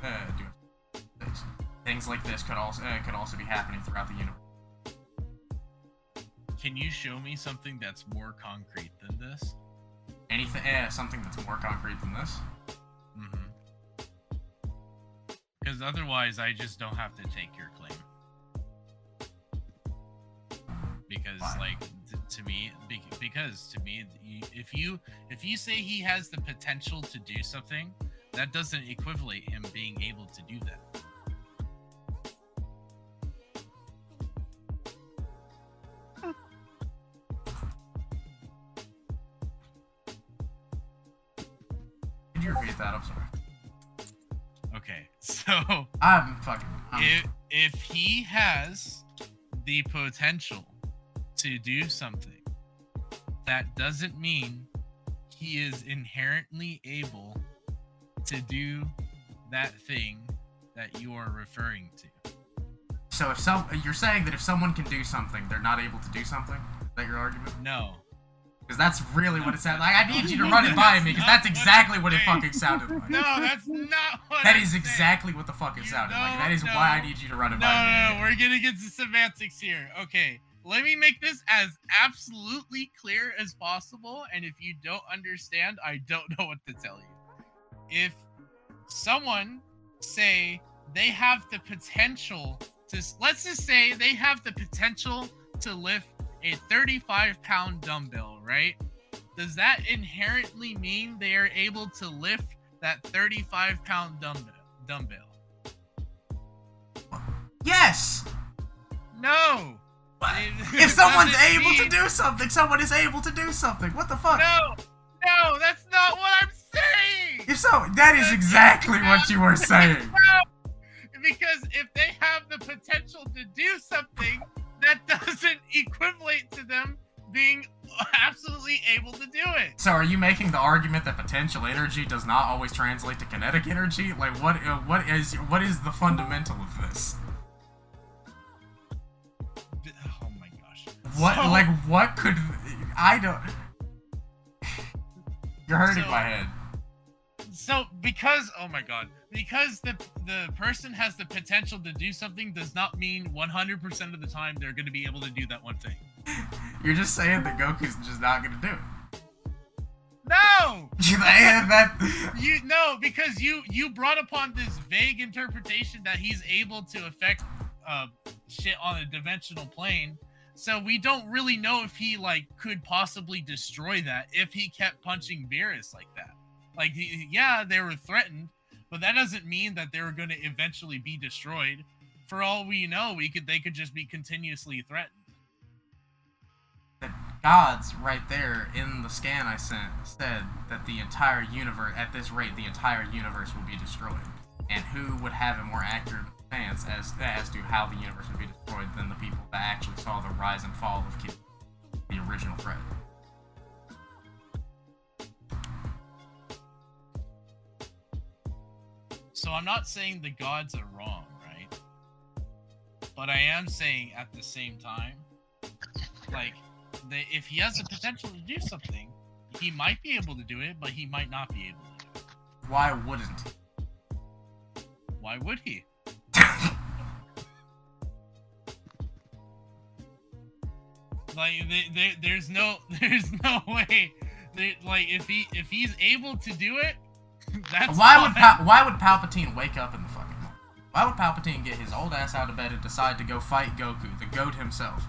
Things like this could also be happening throughout the universe. Can you show me something that's more concrete than this? Anything? Something that's more concrete than this? Because otherwise, I just don't have to take your claim. Because, to me, if you say he has the potential to do something, that doesn't equivalent him being able to do that. Could you repeat that? I'm sorry. Okay, so if he has the potential to do something, that doesn't mean he is inherently able to do that thing that you are referring to. So you're saying that if someone can do something, they're not able to do something? Is that your argument? No. Because that's really what it sounded like. I need you to run it by me, because that's exactly what it fucking sounded like. No, that's not what That I'm is saying. exactly what the fuck it sounded like. That is No. why I need you to run it by me. No, we're gonna get to semantics here. Okay, let me make this as absolutely clear as possible, and if you don't understand, I don't know what to tell you. If someone, say, they have the potential to, let's just say they have the potential to lift a 35-pound dumbbell, right? Does that inherently mean they are able to lift that 35-pound dumbbell? Yes! No! If someone's able to do something, someone is able to do something. What the fuck? No, that's not what I'm saying! If so, that is exactly what you were saying. Because if they have the potential to do something, that doesn't equivalent to them being absolutely able to do it. So are you making the argument that potential energy does not always translate to kinetic energy? Like, what is the fundamental of this? Oh my gosh. What could... I don't... You're hurting my head. So, because, oh my god, because the person has the potential to do something does not mean 100% of the time they're going to be able to do that one thing. You're just saying that Goku's just not going to do it. No! No, because you brought upon this vague interpretation that he's able to affect shit on a dimensional plane. So we don't really know if he could possibly destroy that if he kept punching Beerus like that. Like, yeah, they were threatened, but that doesn't mean that they were going to eventually be destroyed. For all we know, they could just be continuously threatened. The gods right there in the scan I sent said that the entire universe, at this rate, the entire universe will be destroyed. And who would have a more accurate stance as to how the universe would be destroyed than the people that actually saw the rise and fall of Kid, the original threat? So I'm not saying the gods are wrong, right? But I am saying at the same time, if he has the potential to do something, he might be able to do it, but he might not be able to do it. Why wouldn't he? Why would he? There's no way. If he's able to do it, that's why would Palpatine wake up in the fucking morning? Why would Palpatine get his old ass out of bed and decide to go fight Goku, the goat himself?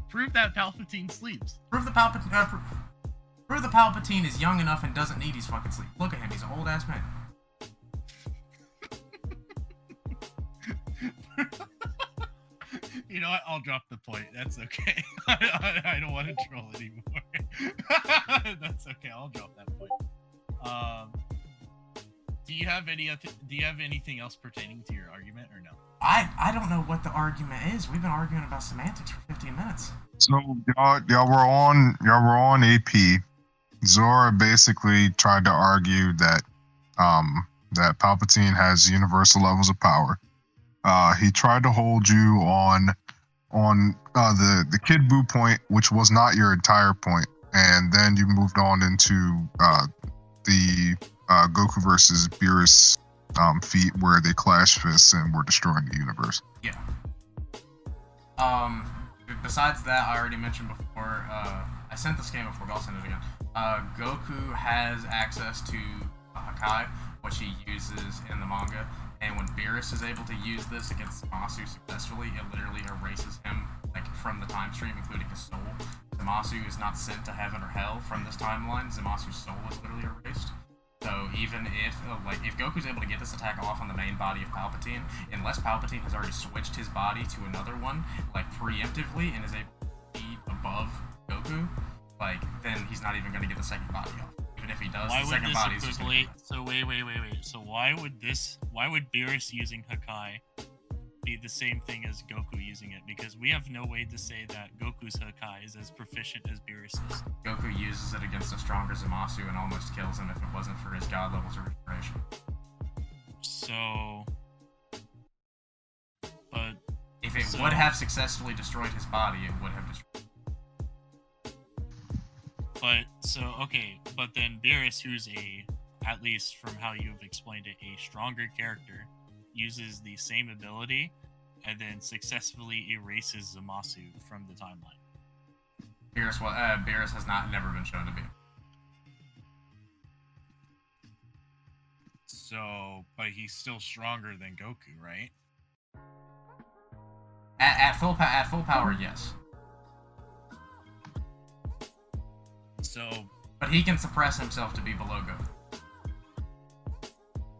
Prove that Palpatine sleeps. Prove the Palpatine is young enough and doesn't need his fucking sleep. Look at him, he's an old ass man. You know what? I'll drop the point. That's okay. I don't want to troll anymore. That's okay. I'll drop that point. Do you have anything else pertaining to your argument or no? I don't know what the argument is. We've been arguing about semantics for 15 minutes. So y'all were on AP. Zora basically tried to argue that that Palpatine has universal levels of power. He tried to hold you on the Kid Buu point, which was not your entire point, and then you moved on into the Goku versus Beerus feat where they clash fists and were destroying the universe. Yeah. Besides that, I already mentioned before, I sent this game before, but I'll send it again. Goku has access to Hakai, which he uses in the manga, and when Beerus is able to use this against Zamasu successfully, it literally erases him from the time stream, including his soul. Zamasu is not sent to heaven or hell from this timeline. Zamasu's soul is literally erased. So even if Goku's able to get this attack off on the main body of Palpatine, unless Palpatine has already switched his body to another one, preemptively, and is able to be above Goku, then he's not even going to get the second body off. Even if he does, the second body is just gonna... So wait. So why would Beerus using Hakai be the same thing as Goku using it? Because we have no way to say that Goku's Hakai is as proficient as Beerus is. Goku uses it against a stronger Zamasu and almost kills him if it wasn't for his god levels of regeneration. So... But... If it would have successfully destroyed his body, it would have destroyed. But then Beerus, who's at least from how you've explained it, a stronger character, uses the same ability and then successfully erases Zamasu from the timeline. Beerus has never been shown to be. So, but he's still stronger than Goku, right? At full power, yes. So, but he can suppress himself to be below Goku.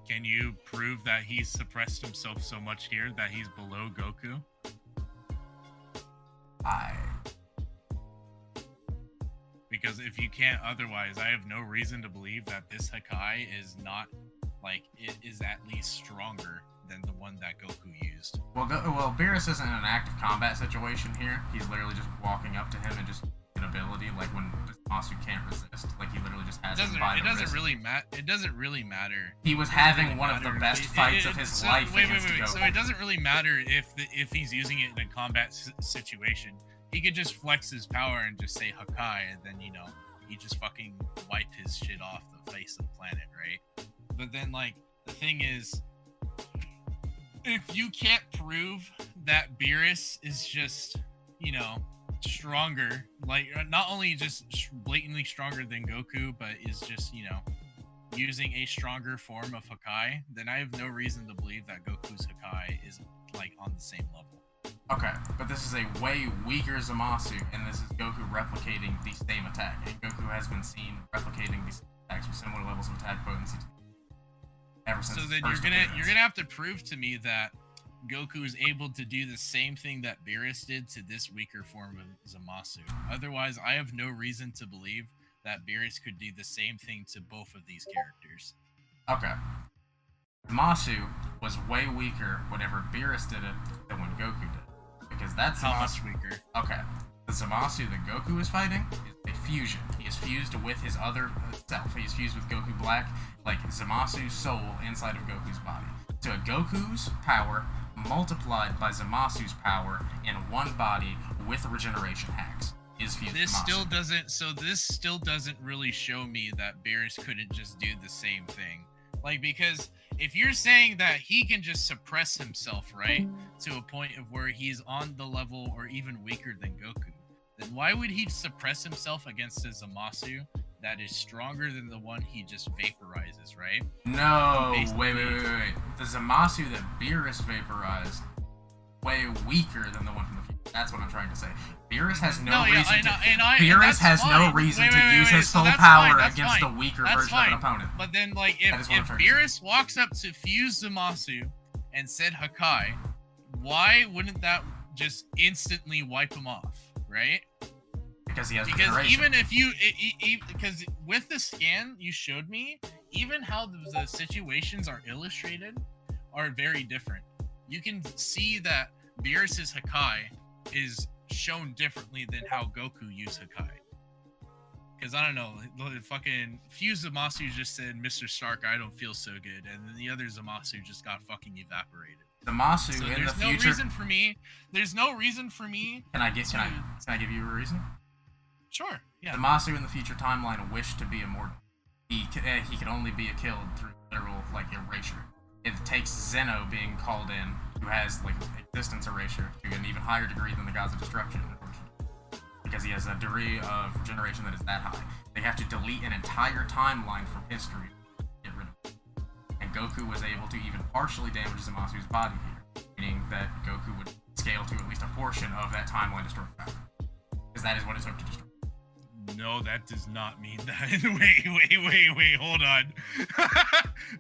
Can you prove that he's suppressed himself so much here that he's below Goku? Because if you can't otherwise, I have no reason to believe that this Hakai is not, like, it is at least stronger than the one that Goku used. Well, Beerus isn't in an active combat situation here. He's literally just walking up to him and just an ability, like when Zamasu can't resist. Like, he literally just has him by the wrist. It doesn't really matter. He was having one of the best fights of his life against Goku. So it doesn't really matter if he's using it in a combat situation. He could just flex his power and just say Hakai, and then, you know, he just fucking wipe his shit off the face of the planet, right? But then, like, the thing is, if you can't prove that Beerus is just, you know, stronger, like, not only just blatantly stronger than Goku, but is just, you know, using a stronger form of Hakai, then I have no reason to believe that Goku's Hakai is, like, on the same level. Okay, but this is a way weaker Zamasu, and this is Goku replicating the same attack. And Goku has been seen replicating these attacks with similar levels of attack potency ever since. So then you're gonna have to prove to me that Goku is able to do the same thing that Beerus did to this weaker form of Zamasu. Otherwise, I have no reason to believe that Beerus could do the same thing to both of these characters. Okay. Zamasu was way weaker whenever Beerus did it than when Goku did. Because that's how much weaker? Okay. The Zamasu that Goku is fighting is a fusion. He is fused with his other self. He is fused with Goku Black, like Zamasu's soul inside of Goku's body. So Goku's power multiplied by Zamasu's power in one body with regeneration hacks is fused. This still doesn't really show me that Beerus couldn't just do the same thing. Like, because if you're saying that he can just suppress himself, right, to a point of where he's on the level or even weaker than Goku, then why would he suppress himself against a Zamasu that is stronger than the one he just vaporizes, right? No, wait. The Zamasu that Beerus vaporized, way weaker than the one from the future. That's what I'm trying to say. Beerus has no reason to use his full power against the weaker version of an opponent. But then, like, if Beerus walks up to fuse Zamasu and said Hakai, why wouldn't that just instantly wipe him off, right? Because he has regeneration. Even if because with the scan you showed me, even how the situations are illustrated are very different. You can see that Beerus's Hakai is shown differently than how Goku used Hakai. Because, I don't know, the fucking Fuse Zamasu just said, Mr. Stark, I don't feel so good. And then the other Zamasu just got fucking evaporated. Zamasu so in the future... There's no reason for me... Can I give you a reason? Sure, yeah. Zamasu in the future timeline wished to be immortal. He could only be killed through literal, like, erasure. It takes Zeno being called in, who has, like, existence erasure to an even higher degree than the gods of destruction, because he has a degree of regeneration that is that high. They have to delete an entire timeline from history to get rid of it. And Goku was able to even partially damage Zamasu's body here, meaning that Goku would scale to at least a portion of that timeline destroying power. Because that is what it took to destroy. No, that does not mean that. Wait, hold on.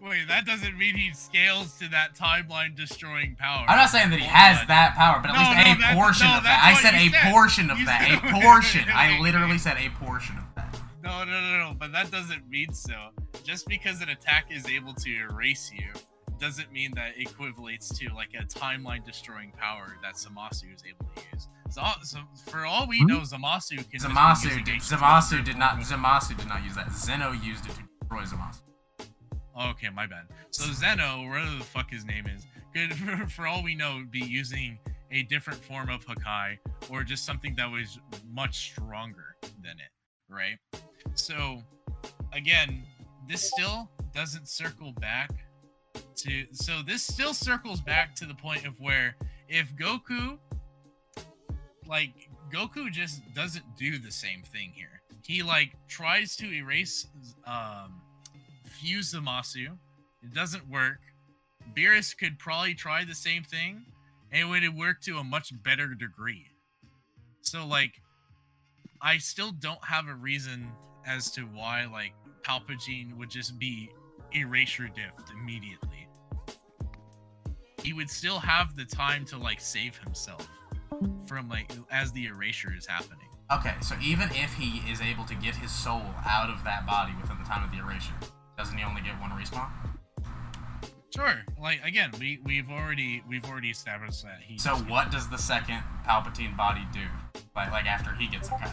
Wait, that doesn't mean he scales to that timeline destroying power. I'm not saying that he has that power, but at least a portion of that. I said a portion of that. A portion. I literally said a portion of that. No, but that doesn't mean so. Just because an attack is able to erase you doesn't mean that equivalates to, like, a timeline destroying power that Zamasu is able to use. So for all we know, Zamasu can. Zamasu did not use that. Zeno used it to destroy Zamasu. Okay, my bad. So Zeno, whatever the fuck his name is, could, for all we know, be using a different form of Hakai, or just something that was much stronger than it, right? So, again, this still doesn't circle back to. So this still circles back to the point of where if Goku, Goku just doesn't do the same thing here. He tries to erase, fuse Zamasu. It doesn't work. Beerus could probably try the same thing, and it would work to a much better degree. So, I still don't have a reason as to why, Palpatine would just be erasure diffed immediately. He would still have the time to, save himself from, as the erasure is happening. Okay, so even if he is able to get his soul out of that body within the time of the erasure, doesn't he only get one respawn? Sure. Again, we've already established that he. So what does the second Palpatine body do? After he gets a cut?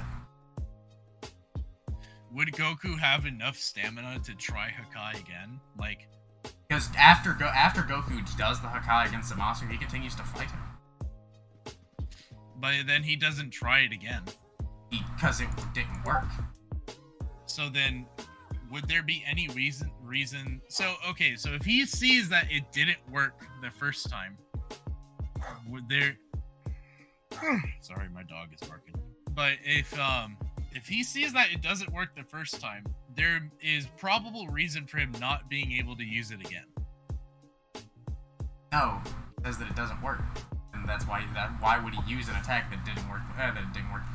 Would Goku have enough stamina to try Hakai again? Because after Goku does the Hakai against Zamasu, he continues to fight him. But then he doesn't try it again. Because it didn't work. So then, would there be any reason? So if he sees that it didn't work the first time, would there? Sorry, my dog is barking. But if he sees that it doesn't work the first time, there is probable reason for him not being able to use it again. No, it says that it doesn't work. And that's why would he use an attack that didn't work the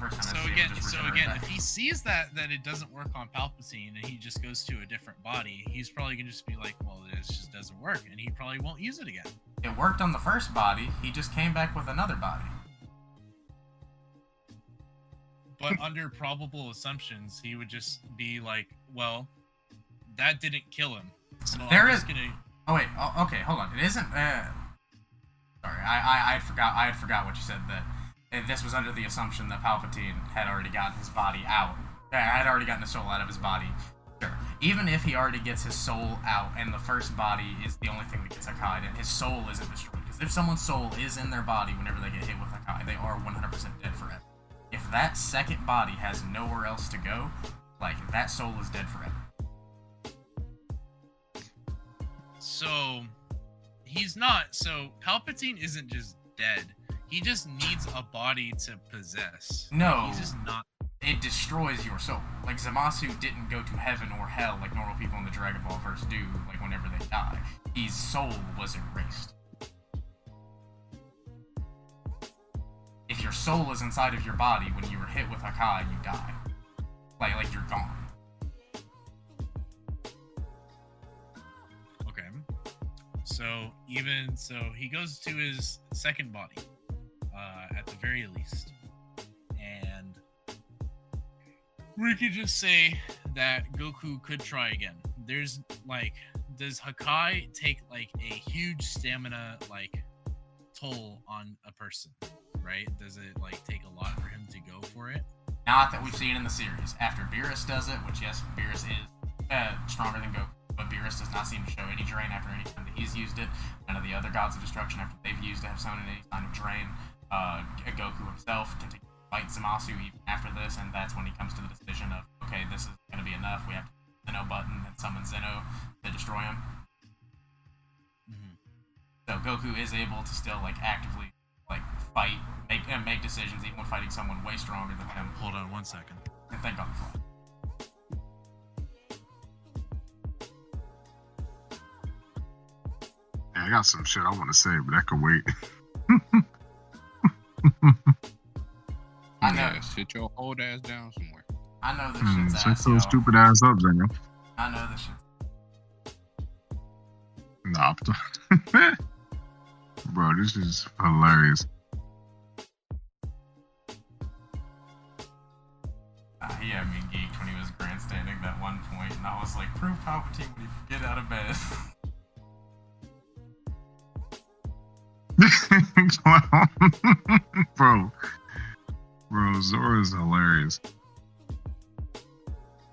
first time? So again, if he sees that it doesn't work on Palpatine and he just goes to a different body, he's probably gonna just be like, well, this just doesn't work, and he probably won't use it again. It worked on the first body. He just came back with another body. But under probable assumptions, he would just be like, well, that didn't kill him. So there is gonna. Oh wait. Oh, okay. Hold on. It isn't. Sorry, I had forgot what you said. That this was under the assumption that Palpatine had already gotten his body out. Had already gotten his soul out of his body. Sure. Even if he already gets his soul out, and the first body is the only thing that gets Hakai, and his soul isn't destroyed. Because if someone's soul is in their body whenever they get hit with Hakai, they are 100% dead forever. If that second body has nowhere else to go, that soul is dead forever. So he's not. So Palpatine isn't just dead. He just needs a body to possess. No. He's just not. It destroys your soul. Zamasu didn't go to heaven or hell like normal people in the Dragon Ball verse do, whenever they die. His soul was erased. If your soul is inside of your body, when you were hit with Hakai, you die. You're gone. Okay. So he goes to his second body, at the very least, and we could just say that Goku could try again. There's does Hakai take a huge stamina toll on a person? Right? Does it take a lot for him to go for it? Not that we've seen in the series. After Beerus does it, which yes, Beerus is stronger than Goku, but Beerus does not seem to show any drain after any time that he's used it. None of the other gods of destruction after they've used it have shown any sign of drain. Goku himself continues to fight Zamasu even after this, and that's when he comes to the decision of, okay, this is going to be enough. We have to hit the Zeno button and summon Zeno to destroy him. Mm-hmm. So Goku is able to still actively fight, make decisions even when fighting someone way stronger than him. Hold on 1 second. And think on the fly. I got some shit I want to say, but that could wait. I know. Sit your old ass down somewhere. I know this shit's Shut ass, those stupid ass up, Zeno. I know this shit. Nah, bro, this is hilarious. He had me geeked when he was grandstanding that one point, and I was like, prove Palpatine when you get out of bed. Bro, Zora's hilarious.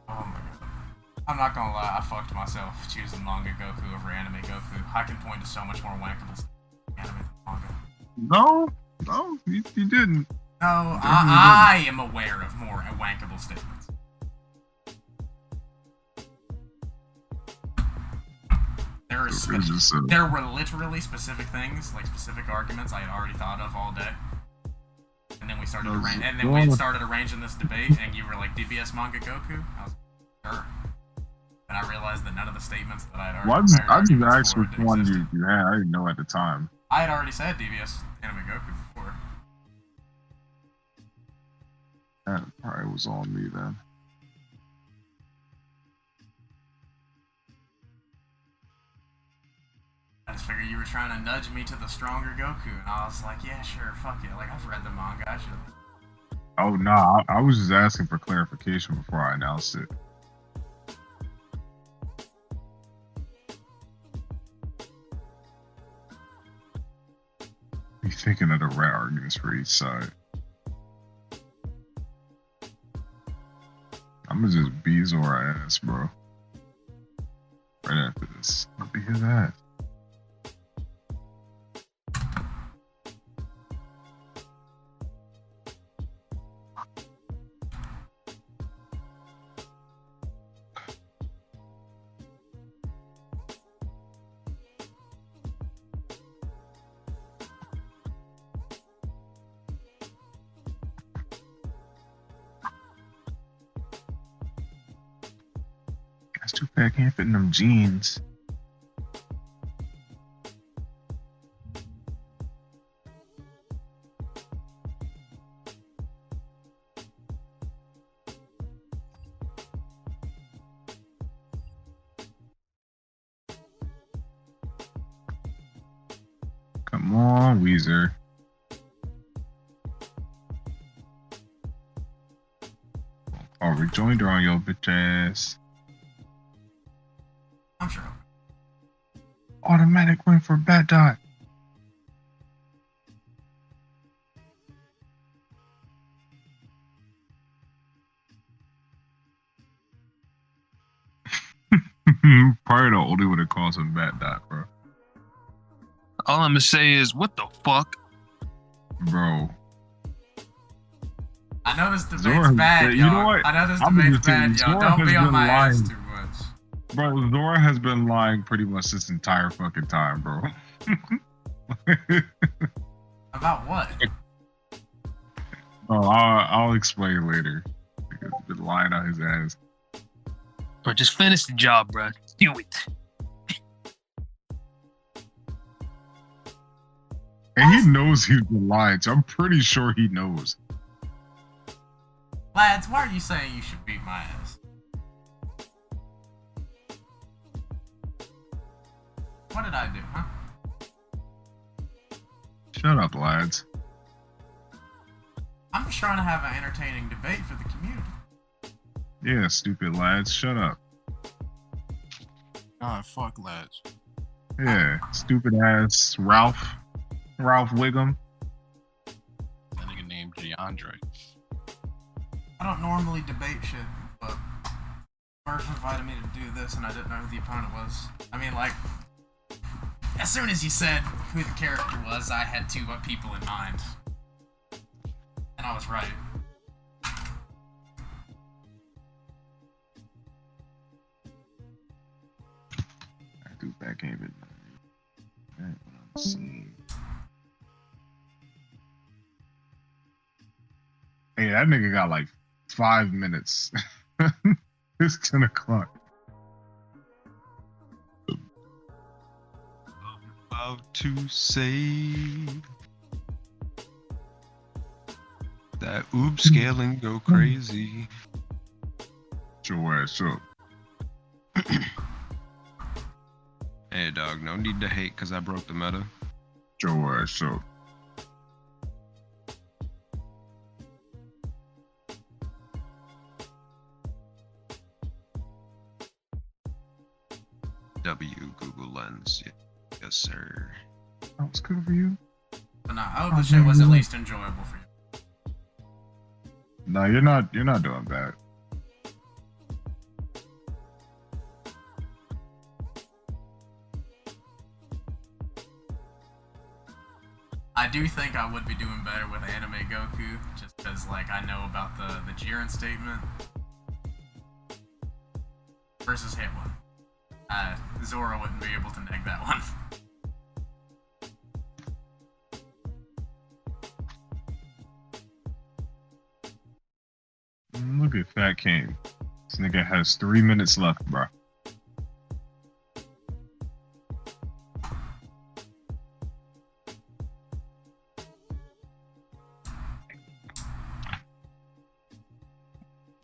Oh my god. I'm not gonna lie, I fucked myself choosing manga Goku over anime Goku. I can point to so much more wankable stuff in anime than manga. No, you didn't. No, I am aware of more wankable statements. there were literally specific things, like specific arguments I had already thought of all day. And then we started arranging this debate, and you were like, DBS manga Goku? I was like, sure. And I realized that none of the statements that I had already I just asked which one you had. I didn't know at the time. I had already said DBS anime Goku before. That probably was on me then. I just figured you were trying to nudge me to the stronger Goku, and I was like, yeah, sure, fuck it. Like, I've read the manga, I should have. Oh, no, I was just asking for clarification before I announced it. Be thinking of the right arguments for each side. I'm gonna just beat Zora ass, bro. Right after this. I'll beat his ass. That's too bad I can't fit in them jeans. Come on, Weezer. Oh, rejoinder on your bitch ass. I'm sure. Automatic win for Bat Dot. Probably the only one that calls him Bat Dot, bro. All I'm gonna say is, what the fuck? Bro. I know this debate's Zora, bad, y'all. you know what? I know this I'm debate's gonna bad, tell you, y'all. Zora Don't be has on been my ass lying. too much. Bro, Zora has been lying pretty much this entire fucking time, bro. About what? Oh, I'll explain later. He's been lying on his ass. Bro, just finish the job, bro. Do it. And he knows he's been lying, so I'm pretty sure he knows. Lads, why are you saying you should beat my ass? What did I do, huh? Shut up, lads. I'm just trying to have an entertaining debate for the community. Yeah, stupid lads, shut up. God, fuck lads. Yeah, stupid ass Ralph Wiggum. That nigga named DeAndre. I don't normally debate shit, but Murph invited me to do this and I didn't know who the opponent was. I mean, like, as soon as you said who the character was, I had two people in mind. And I was right. I do back end it. Let's see. Hey, that nigga got like 5 minutes. It's 10 o'clock. About to say that oops scale and go crazy. Get your ass up. Hey dog, no need to hate cause I broke the meta. Get your ass up. W Google Lens, yes sir. That was good for you. But nah, I hope the shit was at least enjoyable for you. No, you're not doing bad. I do think I would be doing better with anime Goku, just because, like, I know about the Jiren statement versus Hitler. Zora wouldn't be able to neg that one. Look at Fat King. This nigga has 3 minutes left, bro.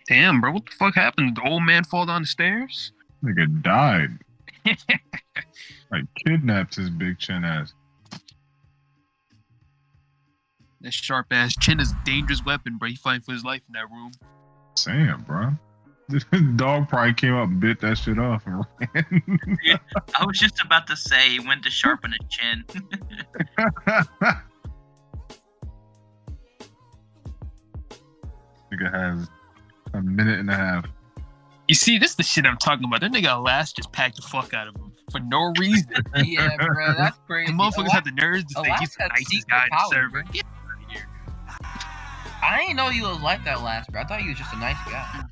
Damn, bro, what the fuck happened? Did the old man fall down the stairs? Nigga died. Like kidnapped his big chin ass. That sharp ass chin is a dangerous weapon, bro. He fighting for his life in that room. Damn, bro. The dog probably came up and bit that shit off and ran. Dude, I was just about to say he went to sharpen his chin. Nigga has a minute and a half. You see, this is the shit I'm talking about. That nigga Alas just packed the fuck out of him for no reason. Yeah, bro, that's crazy. The motherfuckers have the nerves to say Alas he's the had nicest secret guy in the powers, server. bro. Get out of here. I didn't know you was like that last, bro. I thought you was just a nice guy.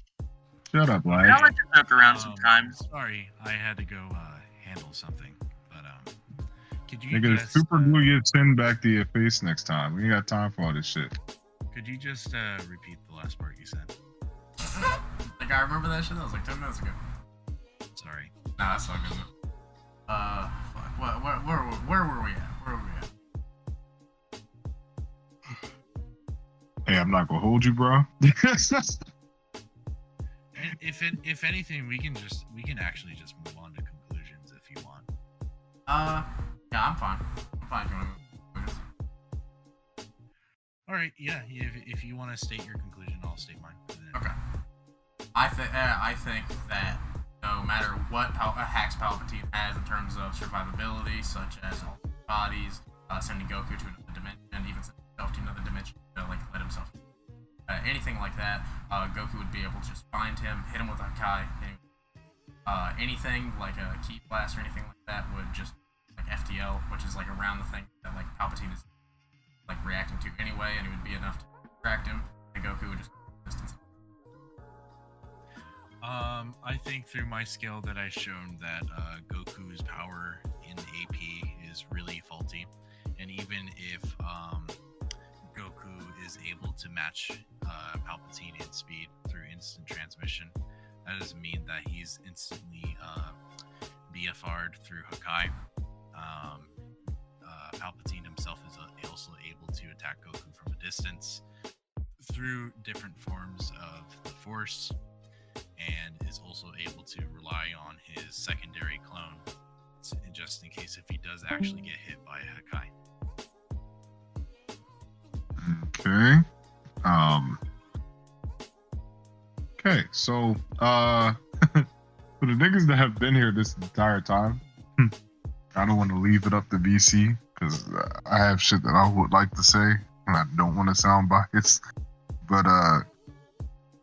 Shut up, I lad. like to joke around sometimes. Sorry, I had to go handle something. But could you Nigga, just super glue your chin back to your face next time. We ain't got time for all this shit. could you just repeat the last part you said? Like I remember that shit. That was like 10 minutes ago. Sorry. Nah, that's not good. Fuck. Where were we at? Where were we at? Hey, I'm not gonna hold you, bro. If anything, we can actually just move on to conclusions if you want. Yeah, I'm fine. I'm fine if you want to move to conclusions. All right, yeah. If you want to state your conclusion, I'll state mine. Okay. I think that no matter what hacks Palpatine has in terms of survivability, such as alternate bodies, sending Goku to another dimension, even sending himself to another dimension to like let himself. Anything like that, Goku would be able to just find him, hit him with a Kai, anything like a Ki blast or anything like that would just like FTL, which is like around the thing that like Palpatine is like reacting to anyway, and it would be enough to distract him, and Goku would just distance him. I think through my skill that I've shown that Goku's power in AP is really faulty, and even if Goku is able to match Palpatine in speed through instant transmission, that doesn't mean that he's instantly BFR'd through Hakai. Palpatine himself is also able to attack Goku from a distance through different forms of the Force, and is also able to rely on his secondary clone just in case if he does actually get hit by Hakai. Okay. Okay, so for the niggas that have been here this entire time, I don't want to leave it up to VC because I have shit that I would like to say and I don't want to sound biased. But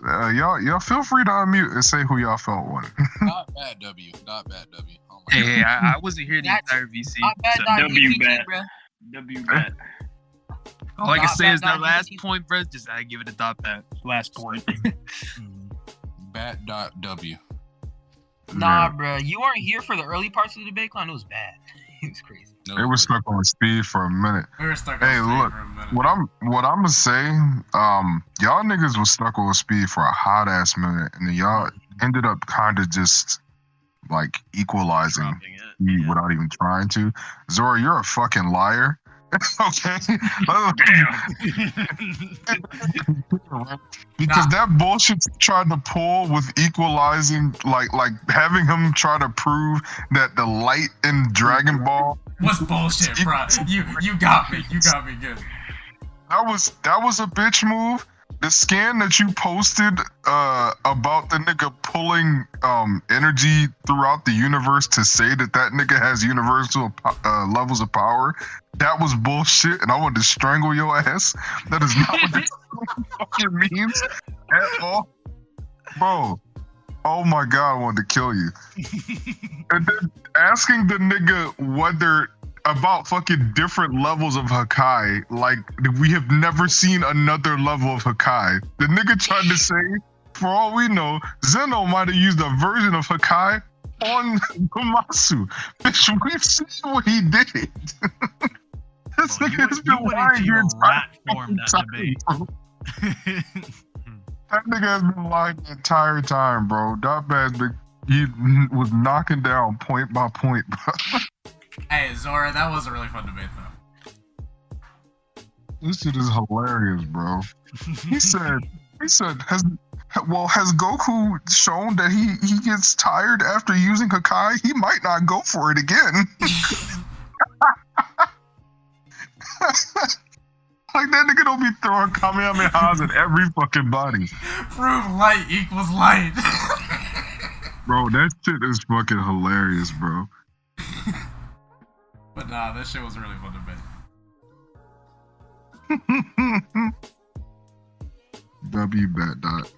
y'all feel free to unmute and say who y'all felt won. Not bad W. Not bad W. Oh my Hey, I wasn't here the entire VC. Not bad, so not W EPG, bet. bro. W bet. all I can Not say bad, is that not last EPG. point, bro. Just I give it a dot that last point. Bad dot W. Nah, bro. You weren't here for the early parts of the debate, clown. It was bad. It was crazy. No, They were stuck on speed for a minute. We were stuck Hey, on stage look, for a minute. what I'm gonna say, y'all niggas was stuck on speed for a hot ass minute, and then y'all ended up kind of just like equalizing Dropping it. speed without even trying to. Zora, you're a fucking liar. Okay, because that bullshit you tried to pull with equalizing, like having him try to prove that the light in Dragon Ball. What's bullshit, bro? You got me. You got me good. That was a bitch move. The scan that you posted about the nigga pulling energy throughout the universe to say that nigga has universal levels of power, that was bullshit, and I wanted to strangle your ass. That is not what this fucking means at all. Bro, oh my god, I wanted to kill you. And then asking the nigga whether about fucking different levels of Hakai, like we have never seen another level of Hakai. The nigga tried to say, for all we know, Zeno might have used a version of Hakai on Gomasu. Bitch, we've seen what he did. This Bro, nigga has you been went lying into the your entire rat form that time, debate. bro. That nigga has been lying the entire time, bro. That man's been, he was knocking down point by point, bro. Hey, Zora, that was a really fun debate, though. This shit is hilarious, bro. He said, has Goku shown that he gets tired after using Hakai? He might not go for it again. Like, that nigga don't be throwing Kamehamehas at every fucking body. Prove light equals light. Bro, that shit is fucking hilarious, bro. But nah, that shit was a really fun debate. W bat dot.